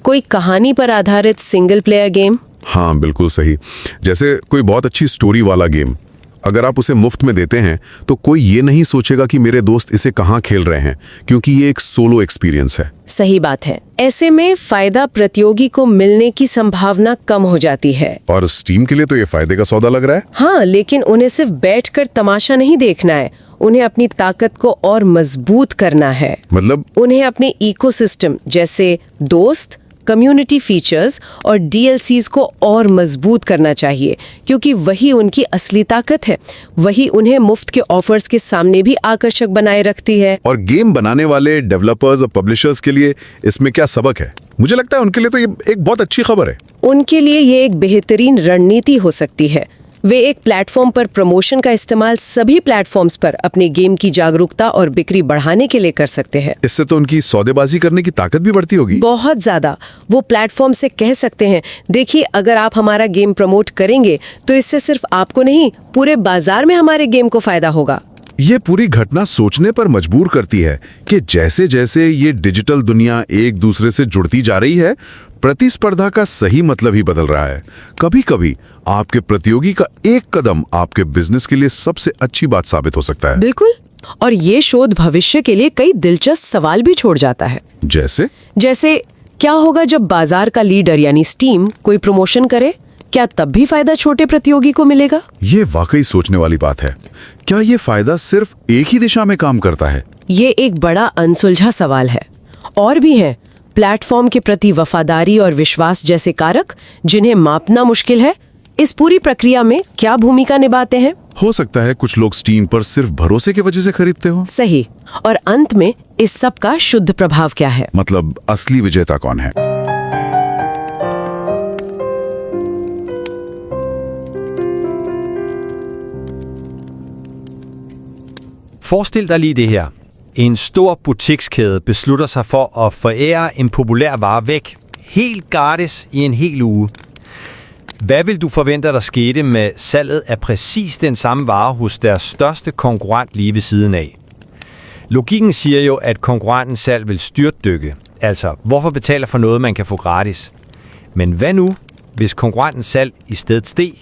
कोई कहानी पर आधारित सिंगल प्लेयर गेम। हाँ, बिल्कुल सही। जैसे कोई बहुत अच्छी स्टोरी वाला गेम। अगर आप उसे मुफ्त में देते हैं तो कोई ये नहीं सोचेगा कि मेरे दोस्त इसे कहाँ खेल रहे हैं, क्योंकि ये एक सोलो एक्सपीरियंस है। सही बात है। ऐसे में फायदा प्रतियोगी को मिलने की संभावना कम हो जाती है। और स्टीम के लिए तो ये फायदे का सौदा लग रहा है। हाँ, लेकिन उन्हें सिर्फ बैठकर तमाशा नहीं देखना है, उन्हें अपनी ताकत को और मजबूत करना है। मतलब उन्हें अपने इकोसिस्टम जैसे दोस्त, कम्युनिटी फीचर्स और DLCs को और मजबूत करना चाहिए, क्योंकि वही उनकी असली ताकत है। वही उन्हें मुफ्त के ऑफर्स के सामने भी आकर्षक बनाए रखती है। और गेम बनाने वाले डेवलपर्स और पब्लिशर्स के लिए इसमें क्या सबक है? मुझे लगता है उनके लिए तो ये एक बहुत अच्छी खबर है। उनके लिए ये एक बेहतरीन रणनीति हो सकती है। वे एक प्लेटफॉर्म पर प्रमोशन का इस्तेमाल सभी प्लेटफॉर्म्स पर अपने गेम की जागरूकता और बिक्री बढ़ाने के लिए कर सकते हैं। इससे तो उनकी सौदेबाजी करने की ताकत भी बढ़ती होगी। बहुत ज्यादा। वो प्लेटफॉर्म से कह सकते हैं, देखिए अगर आप हमारा गेम प्रमोट करेंगे तो इससे सिर्फ आपको नहीं, पूरे बाजार में हमारे गेम को फायदा होगा। ये पूरी घटना सोचने पर मजबूर करती है कि जैसे जैसे ये डिजिटल दुनिया एक दूसरे से जुड़ती जा रही है, प्रतिस्पर्धा का सही मतलब ही बदल रहा है। कभी कभी आपके प्रतियोगी का एक कदम आपके बिजनेस के लिए सबसे अच्छी बात साबित हो सकता है। बिल्कुल। और ये शोध भविष्य के लिए कई दिलचस्प सवाल भी छोड़ जाता है। जैसे क्या होगा जब बाजार का लीडर यानी स्टीम कोई प्रमोशन करे? क्या तब भी फायदा छोटे प्रतियोगी को मिलेगा? ये वाकई सोचने वाली बात है। क्या ये फायदा सिर्फ एक ही दिशा में काम करता है? ये एक बड़ा अनसुलझा सवाल है। और भी है, प्लेटफॉर्म के प्रति वफादारी और विश्वास जैसे कारक जिन्हें मापना मुश्किल है, इस पूरी प्रक्रिया में क्या भूमिका निभाते हैं? हो सकता है कुछ लोग स्टीम पर सिर्फ भरोसे की वजह से खरीदते हो। सही। और अंत में इस सब का शुद्ध प्रभाव क्या है? मतलब असली विजेता कौन है? Forestil dig lige det her. En stor butikskæde beslutter sig for at forære en populær vare væk, helt gratis i en hel uge. Hvad vil du forvente, der skete med salget af præcis den samme vare hos deres største konkurrent lige ved siden af? Logikken siger jo, at konkurrentens salg vil styrtdykke. Altså, hvorfor betale for noget, man kan få gratis? Men hvad nu, hvis konkurrentens salg i stedet steg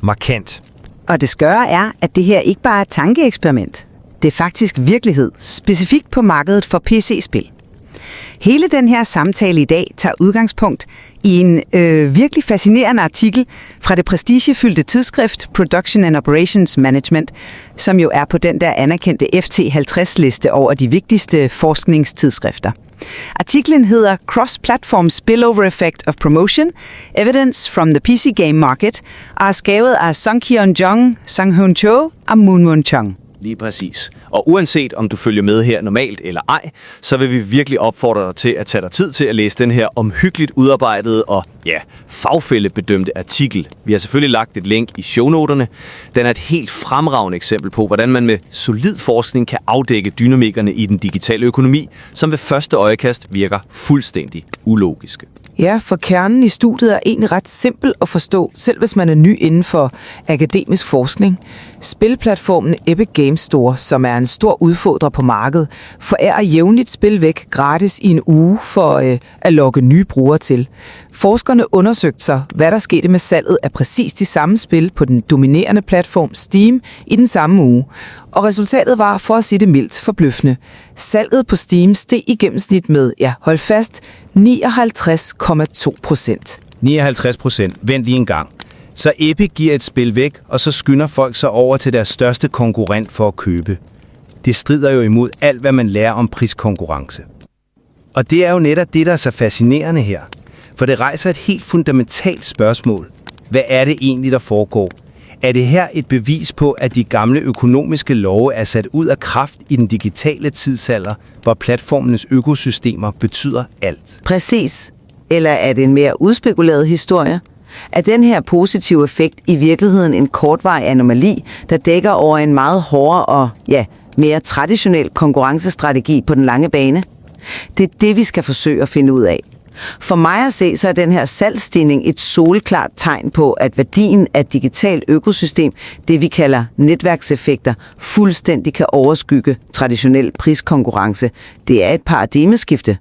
markant? Og det skøre er, at det her ikke bare er et tankeeksperiment. Det er faktisk virkelighed, specifikt på markedet for PC-spil. Hele den her samtale i dag tager udgangspunkt i en virkelig fascinerende artikel fra det prestigefyldte tidsskrift Production and Operations Management, som jo er på den der anerkendte FT50-liste over de vigtigste forskningstidsskrifter. Artiklen hedder Cross-Platform Spillover Effect of Promotion, Evidence from the PC Game Market, og er skrevet af Jeong, Sang-Hun Cho og Moon Chung. Lige præcis. Og uanset om du følger med her normalt eller ej, så vil vi virkelig opfordre dig til at tage dig tid til at læse den her omhyggeligt udarbejdede og fagfællebedømte artikel. Vi har selvfølgelig lagt et link i shownoterne. Den er et helt fremragende eksempel på, hvordan man med solid forskning kan afdække dynamikkerne i den digitale økonomi, som ved første øjekast virker fuldstændig ulogiske. Ja, for kernen i studiet er egentlig ret simpel at forstå, selv hvis man er ny inden for akademisk forskning. Spilplatformen Epic Games Store, som er en stor udfordrer på markedet, forærer jævnligt spil væk gratis i en uge for at lokke nye brugere til. Forskerne undersøgte så, hvad der skete med salget af præcis de samme spil på den dominerende platform Steam i den samme uge. Og resultatet var, for at sige det mildt, forbløffende. Salget på Steam steg i gennemsnit med, hold fast, 59,2%. 59%. Vent lige en gang. Så Epic giver et spil væk, og så skynder folk sig over til deres største konkurrent for at købe. Det strider jo imod alt, hvad man lærer om priskonkurrence. Og det er jo netop det, der er så fascinerende her. For det rejser et helt fundamentalt spørgsmål. Hvad er det egentlig, der foregår? Er det her et bevis på, at de gamle økonomiske love er sat ud af kraft i den digitale tidsalder, hvor platformenes økosystemer betyder alt? Præcis. Eller er det en mere udspekuleret historie? Er den her positive effekt i virkeligheden en kortvarig anomali, der dækker over en meget hårdere og mere traditionel konkurrencestrategi på den lange bane? Det er det, vi skal forsøge at finde ud af. For mig at se, så er den her salgsstigning et solklart tegn på, at værdien af et digitalt økosystem, det vi kalder netværkseffekter, fuldstændig kan overskygge traditionel priskonkurrence. Det er et paradigmeskifte.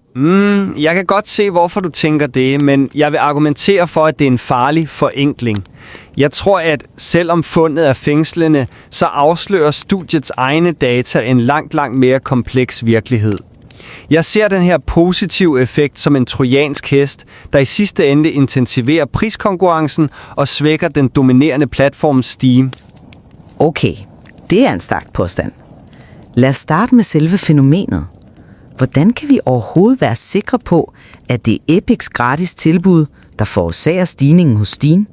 Jeg kan godt se, hvorfor du tænker det, men jeg vil argumentere for, at det er en farlig forenkling. Jeg tror, at selvom fundet er fængslende, så afslører studiets egne data en langt mere kompleks virkelighed. Jeg ser den her positive effekt som en trojansk hest, der i sidste ende intensiverer priskonkurrencen og svækker den dominerende platform Steam. Okay, det er en stærk påstand. Lad os starte med selve fænomenet. Hvordan kan vi overhovedet være sikre på, at det er Epics gratis tilbud, der forårsager stigningen hos Steam?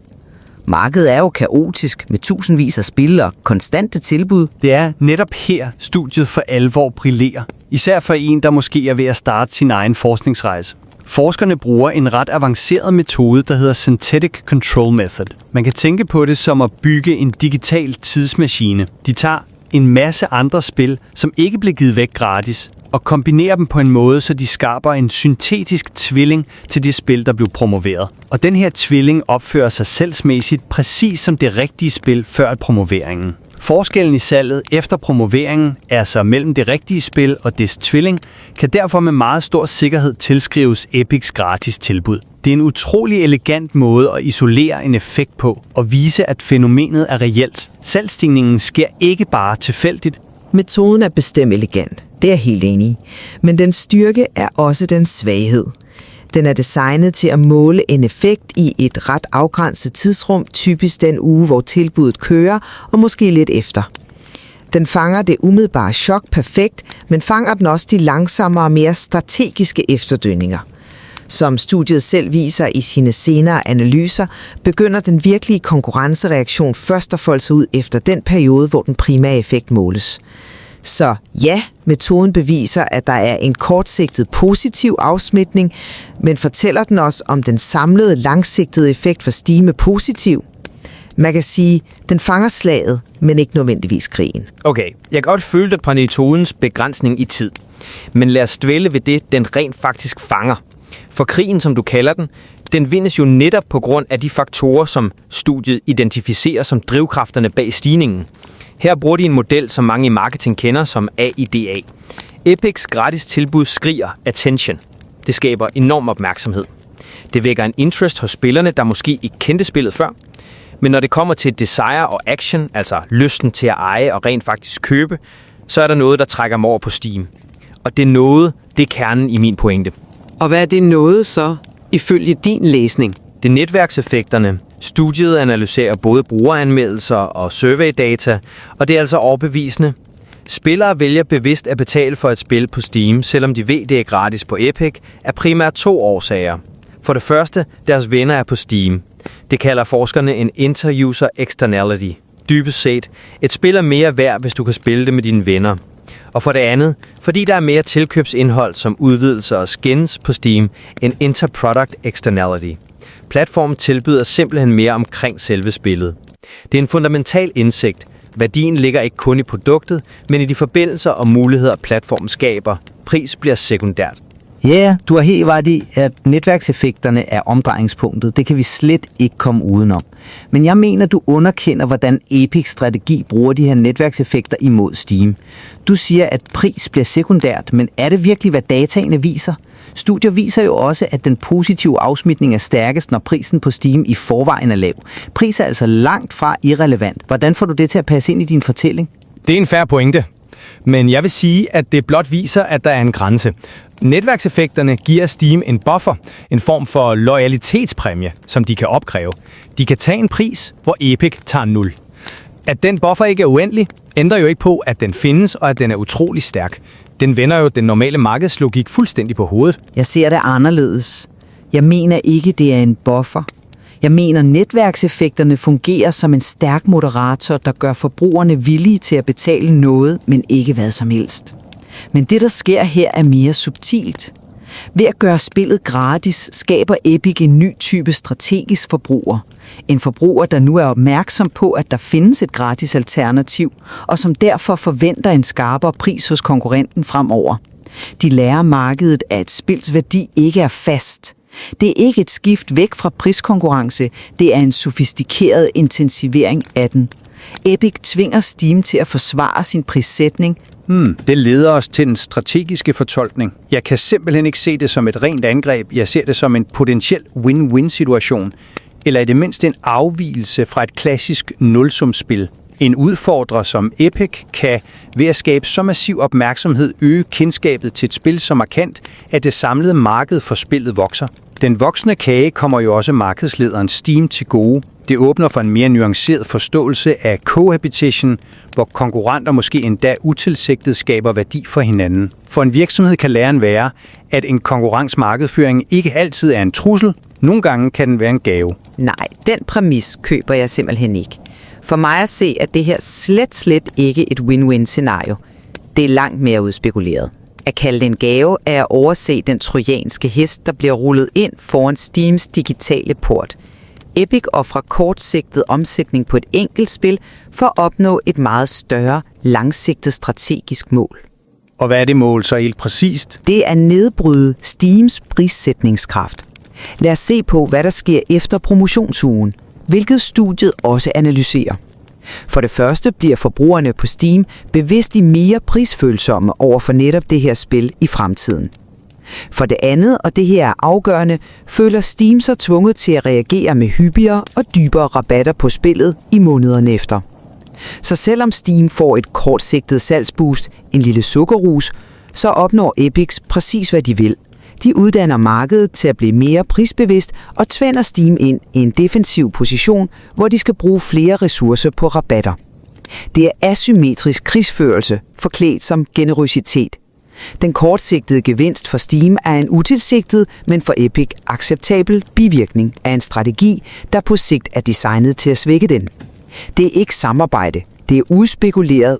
Markedet er jo kaotisk med tusindvis af spil og konstante tilbud. Det er netop her, studiet for alvor brillerer. Især for en, der måske er ved at starte sin egen forskningsrejse. Forskerne bruger en ret avanceret metode, der hedder Synthetic Control Method. Man kan tænke på det som at bygge en digital tidsmaskine. De tager en masse andre spil, som ikke blev givet væk gratis, og kombinerer dem på en måde, så de skaber en syntetisk tvilling til det spil, der blev promoveret. Og den her tvilling opfører sig selvsmæssigt præcis som det rigtige spil før promoveringen. Forskellen i salget efter promoveringen, altså mellem det rigtige spil og dets tvilling, kan derfor med meget stor sikkerhed tilskrives Epics gratis tilbud. Det er en utrolig elegant måde at isolere en effekt på og vise, at fænomenet er reelt. Salgsstigningen sker ikke bare tilfældigt. Metoden er bestemt elegant, det er jeg helt enig i. Men den styrke er også den svaghed. Den er designet til at måle en effekt i et ret afgrænset tidsrum, typisk den uge, hvor tilbuddet kører, og måske lidt efter. Den fanger det umiddelbare chok perfekt, men fanger den også de langsommere og mere strategiske efterdønninger. Som studiet selv viser i sine senere analyser, begynder den virkelige konkurrencereaktion først at folde sig ud efter den periode, hvor den primære effekt måles. Så ja, metoden beviser, at der er en kortsigtet positiv afsmitning, men fortæller den os om den samlede langsigtede effekt for Steam er positiv? Man kan sige, den fanger slaget, men ikke nødvendigvis krigen. Okay, jeg kan godt føle dig på metodens begrænsning i tid. Men lad os dvæle ved det, den rent faktisk fanger. For krigen, som du kalder den vindes jo netop på grund af de faktorer, som studiet identificerer som drivkræfterne bag stigningen. Her bruger de en model, som mange i marketing kender som AIDA. Epics gratis tilbud skriger attention. Det skaber enorm opmærksomhed. Det vækker en interest hos spillerne, der måske ikke kendte spillet før. Men når det kommer til desire og action, altså lysten til at eje og rent faktisk købe, så er der noget, der trækker mig over på Steam. Og det er noget, det er kernen i min pointe. Og hvad er det noget så, ifølge din læsning? Det er netværkseffekterne. Studiet analyserer både brugeranmeldelser og surveydata, og det er altså overbevisende. Spillere vælger bevidst at betale for et spil på Steam, selvom de ved, det er gratis på Epic, er primært 2 årsager. For det første, deres venner er på Steam. Det kalder forskerne en inter-user externality. Dybest set, et spil er mere værd, hvis du kan spille det med dine venner. Og for det andet, fordi der er mere tilkøbsindhold som udvidelser og skins på Steam end inter-product externality. Platformen tilbyder simpelthen mere omkring selve spillet. Det er en fundamental indsigt. Værdien ligger ikke kun i produktet, men i de forbindelser og muligheder, platformen skaber. Pris bliver sekundært. Ja, du har helt ret i, at netværkseffekterne er omdrejningspunktet. Det kan vi slet ikke komme udenom. Men jeg mener, du underkender, hvordan Epics strategi bruger de her netværkseffekter imod Steam. Du siger, at pris bliver sekundært, men er det virkelig, hvad dataene viser? Studier viser jo også, at den positive afsmitning er stærkest, når prisen på Steam i forvejen er lav. Pris er altså langt fra irrelevant. Hvordan får du det til at passe ind i din fortælling? Det er en fair pointe. Men jeg vil sige, at det blot viser, at der er en grænse. Netværkseffekterne giver Steam en buffer, en form for loyalitetspræmie, som de kan opkræve. De kan tage en pris, hvor Epic tager 0. At den buffer ikke er uendelig, ændrer jo ikke på, at den findes, og at den er utrolig stærk. Den vender jo den normale markedslogik fuldstændig på hovedet. Jeg ser det anderledes. Jeg mener ikke, det er en buffer. Jeg mener, netværkseffekterne fungerer som en stærk moderator, der gør forbrugerne villige til at betale noget, men ikke hvad som helst. Men det, der sker her, er mere subtilt. Ved at gøre spillet gratis, skaber Epic en ny type strategisk forbruger. En forbruger, der nu er opmærksom på, at der findes et gratis alternativ, og som derfor forventer en skarpere pris hos konkurrenten fremover. De lærer markedet, at et spils værdi ikke er fast. Det er ikke et skift væk fra priskonkurrence, det er en sofistikeret intensivering af den. Epic tvinger Steam til at forsvare sin prissætning. Det leder os til den strategiske fortolkning. Jeg kan simpelthen ikke se det som et rent angreb. Jeg ser det som en potentiel win-win-situation. Eller i det mindste en afvigelse fra et klassisk nulsumspil. En udfordrer som Epic kan ved at skabe så massiv opmærksomhed øge kendskabet til et spil så markant, at det samlede marked for spillet vokser. Den voksende kage kommer jo også markedslederen Steam til gode. Det åbner for en mere nuanceret forståelse af cohabitation, hvor konkurrenter måske endda utilsigtet skaber værdi for hinanden. For en virksomhed kan læren være, at en konkurrencemarkedsføring ikke altid er en trussel. Nogle gange kan den være en gave. Nej, den præmis køber jeg simpelthen ikke. For mig at se, at det her slet ikke et win-win-scenario. Det er langt mere udspekuleret. At kalde det en gave er at overse den trojanske hest, der bliver rullet ind foran Steams digitale port. Epic offrer kortsigtet omsætning på et enkelt spil for at opnå et meget større, langsigtet strategisk mål. Og hvad er det mål så helt præcist? Det er at nedbryde Steams prissætningskraft. Lad os se på, hvad der sker efter promotionsugen, hvilket studiet også analyserer. For det første bliver forbrugerne på Steam bevidst mere prisfølsomme over for netop det her spil i fremtiden. For det andet, og det her er afgørende, føler Steam sig tvunget til at reagere med hyppigere og dybere rabatter på spillet i månederne efter. Så selvom Steam får et kortsigtet salgsboost, en lille sukkerrus, så opnår Epics præcis hvad de vil. De uddanner markedet til at blive mere prisbevidst og tvinger Steam ind i en defensiv position, hvor de skal bruge flere ressourcer på rabatter. Det er asymmetrisk krigsførelse, forklædt som generøsitet. Den kortsigtede gevinst for Steam er en utilsigtet, men for Epic acceptabel bivirkning af en strategi, der på sigt er designet til at svække den. Det er ikke samarbejde. Det er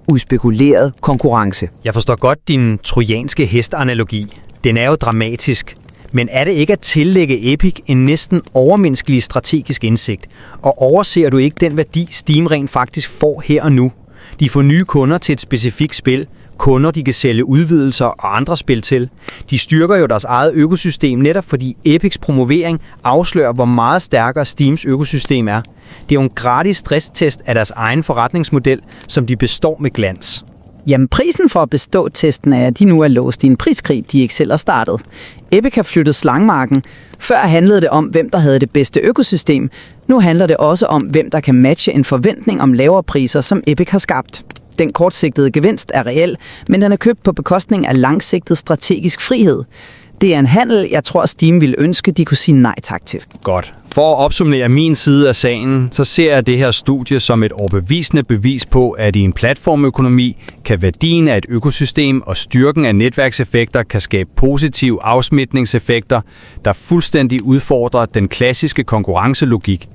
udspekuleret konkurrence. Jeg forstår godt din trojanske hest-analogi. Den er jo dramatisk. Men er det ikke at tillægge Epic en næsten overmenneskelig strategisk indsigt? Og overser du ikke den værdi, Steam rent faktisk får her og nu? De får nye kunder til et specifikt spil, kunder de kan sælge udvidelser og andre spil til. De styrker jo deres eget økosystem netop fordi Epics promovering afslører, hvor meget stærkere Steams økosystem er. Det er jo en gratis stresstest af deres egen forretningsmodel, som de består med glans. Jamen prisen for at bestå testen er, at de nu er låst i en priskrig, de ikke selv har startet. Epic har flyttet slangmarken. Før handlede det om, hvem der havde det bedste økosystem. Nu handler det også om, hvem der kan matche en forventning om lavere priser, som Epic har skabt. Den kortsigtede gevinst er reel, men den er købt på bekostning af langsigtet strategisk frihed. Det er en handel, jeg tror Steam ville ønske, de kunne sige nej tak til. Godt. For at opsummere min side af sagen, så ser jeg det her studie som et overbevisende bevis på, at i en platformøkonomi kan værdien af et økosystem og styrken af netværkseffekter kan skabe positive afsmitningseffekter, der fuldstændig udfordrer den klassiske konkurrencelogik.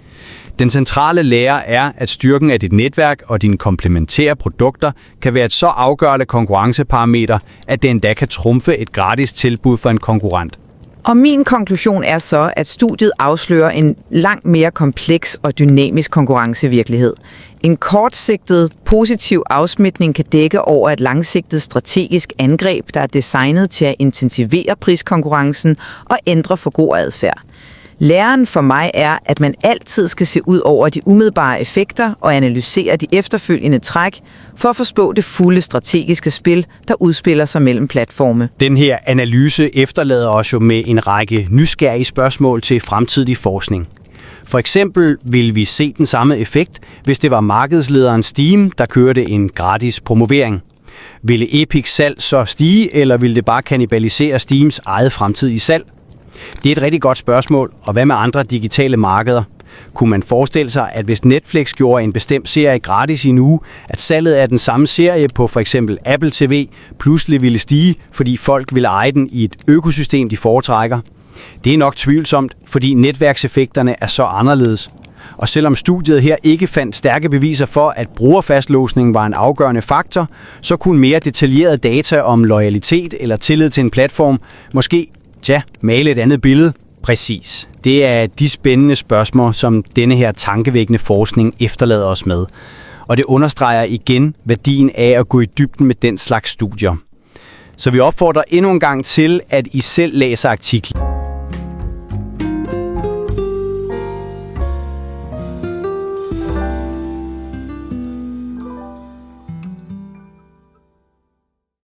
Den centrale lære er, at styrken af dit netværk og dine komplementære produkter kan være et så afgørende konkurrenceparameter, at det endda kan trumfe et gratis tilbud for en konkurrent. Og min konklusion er så, at studiet afslører en langt mere kompleks og dynamisk konkurrencevirkelighed. En kortsigtet, positiv afsmitning kan dække over et langsigtet strategisk angreb, der er designet til at intensivere priskonkurrencen og ændre forbrugeradfærd. Læren for mig er, at man altid skal se ud over de umiddelbare effekter og analysere de efterfølgende træk for at forstå det fulde strategiske spil, der udspiller sig mellem platforme. Den her analyse efterlader os jo med en række nysgerrige spørgsmål til fremtidig forskning. For eksempel vil vi se den samme effekt, hvis det var markedslederen Steam, der kørte en gratis promovering. Ville Epic salg så stige, eller ville det bare kannibalisere Steams eget fremtidige salg? Det er et rigtig godt spørgsmål, og hvad med andre digitale markeder? Kunne man forestille sig, at hvis Netflix gjorde en bestemt serie gratis i en uge, at salget af den samme serie på for eksempel Apple TV pludselig ville stige, fordi folk ville eje den i et økosystem, de foretrækker? Det er nok tvivlsomt, fordi netværkseffekterne er så anderledes. Og selvom studiet her ikke fandt stærke beviser for, at brugerfastlåsning var en afgørende faktor, så kunne mere detaljerede data om loyalitet eller tillid til en platform måske male et andet billede. Præcis. Det er de spændende spørgsmål, som denne her tankevækkende forskning efterlader os med. Og det understreger igen værdien af at gå i dybden med den slags studier. Så vi opfordrer endnu en gang til, at I selv læser artiklen.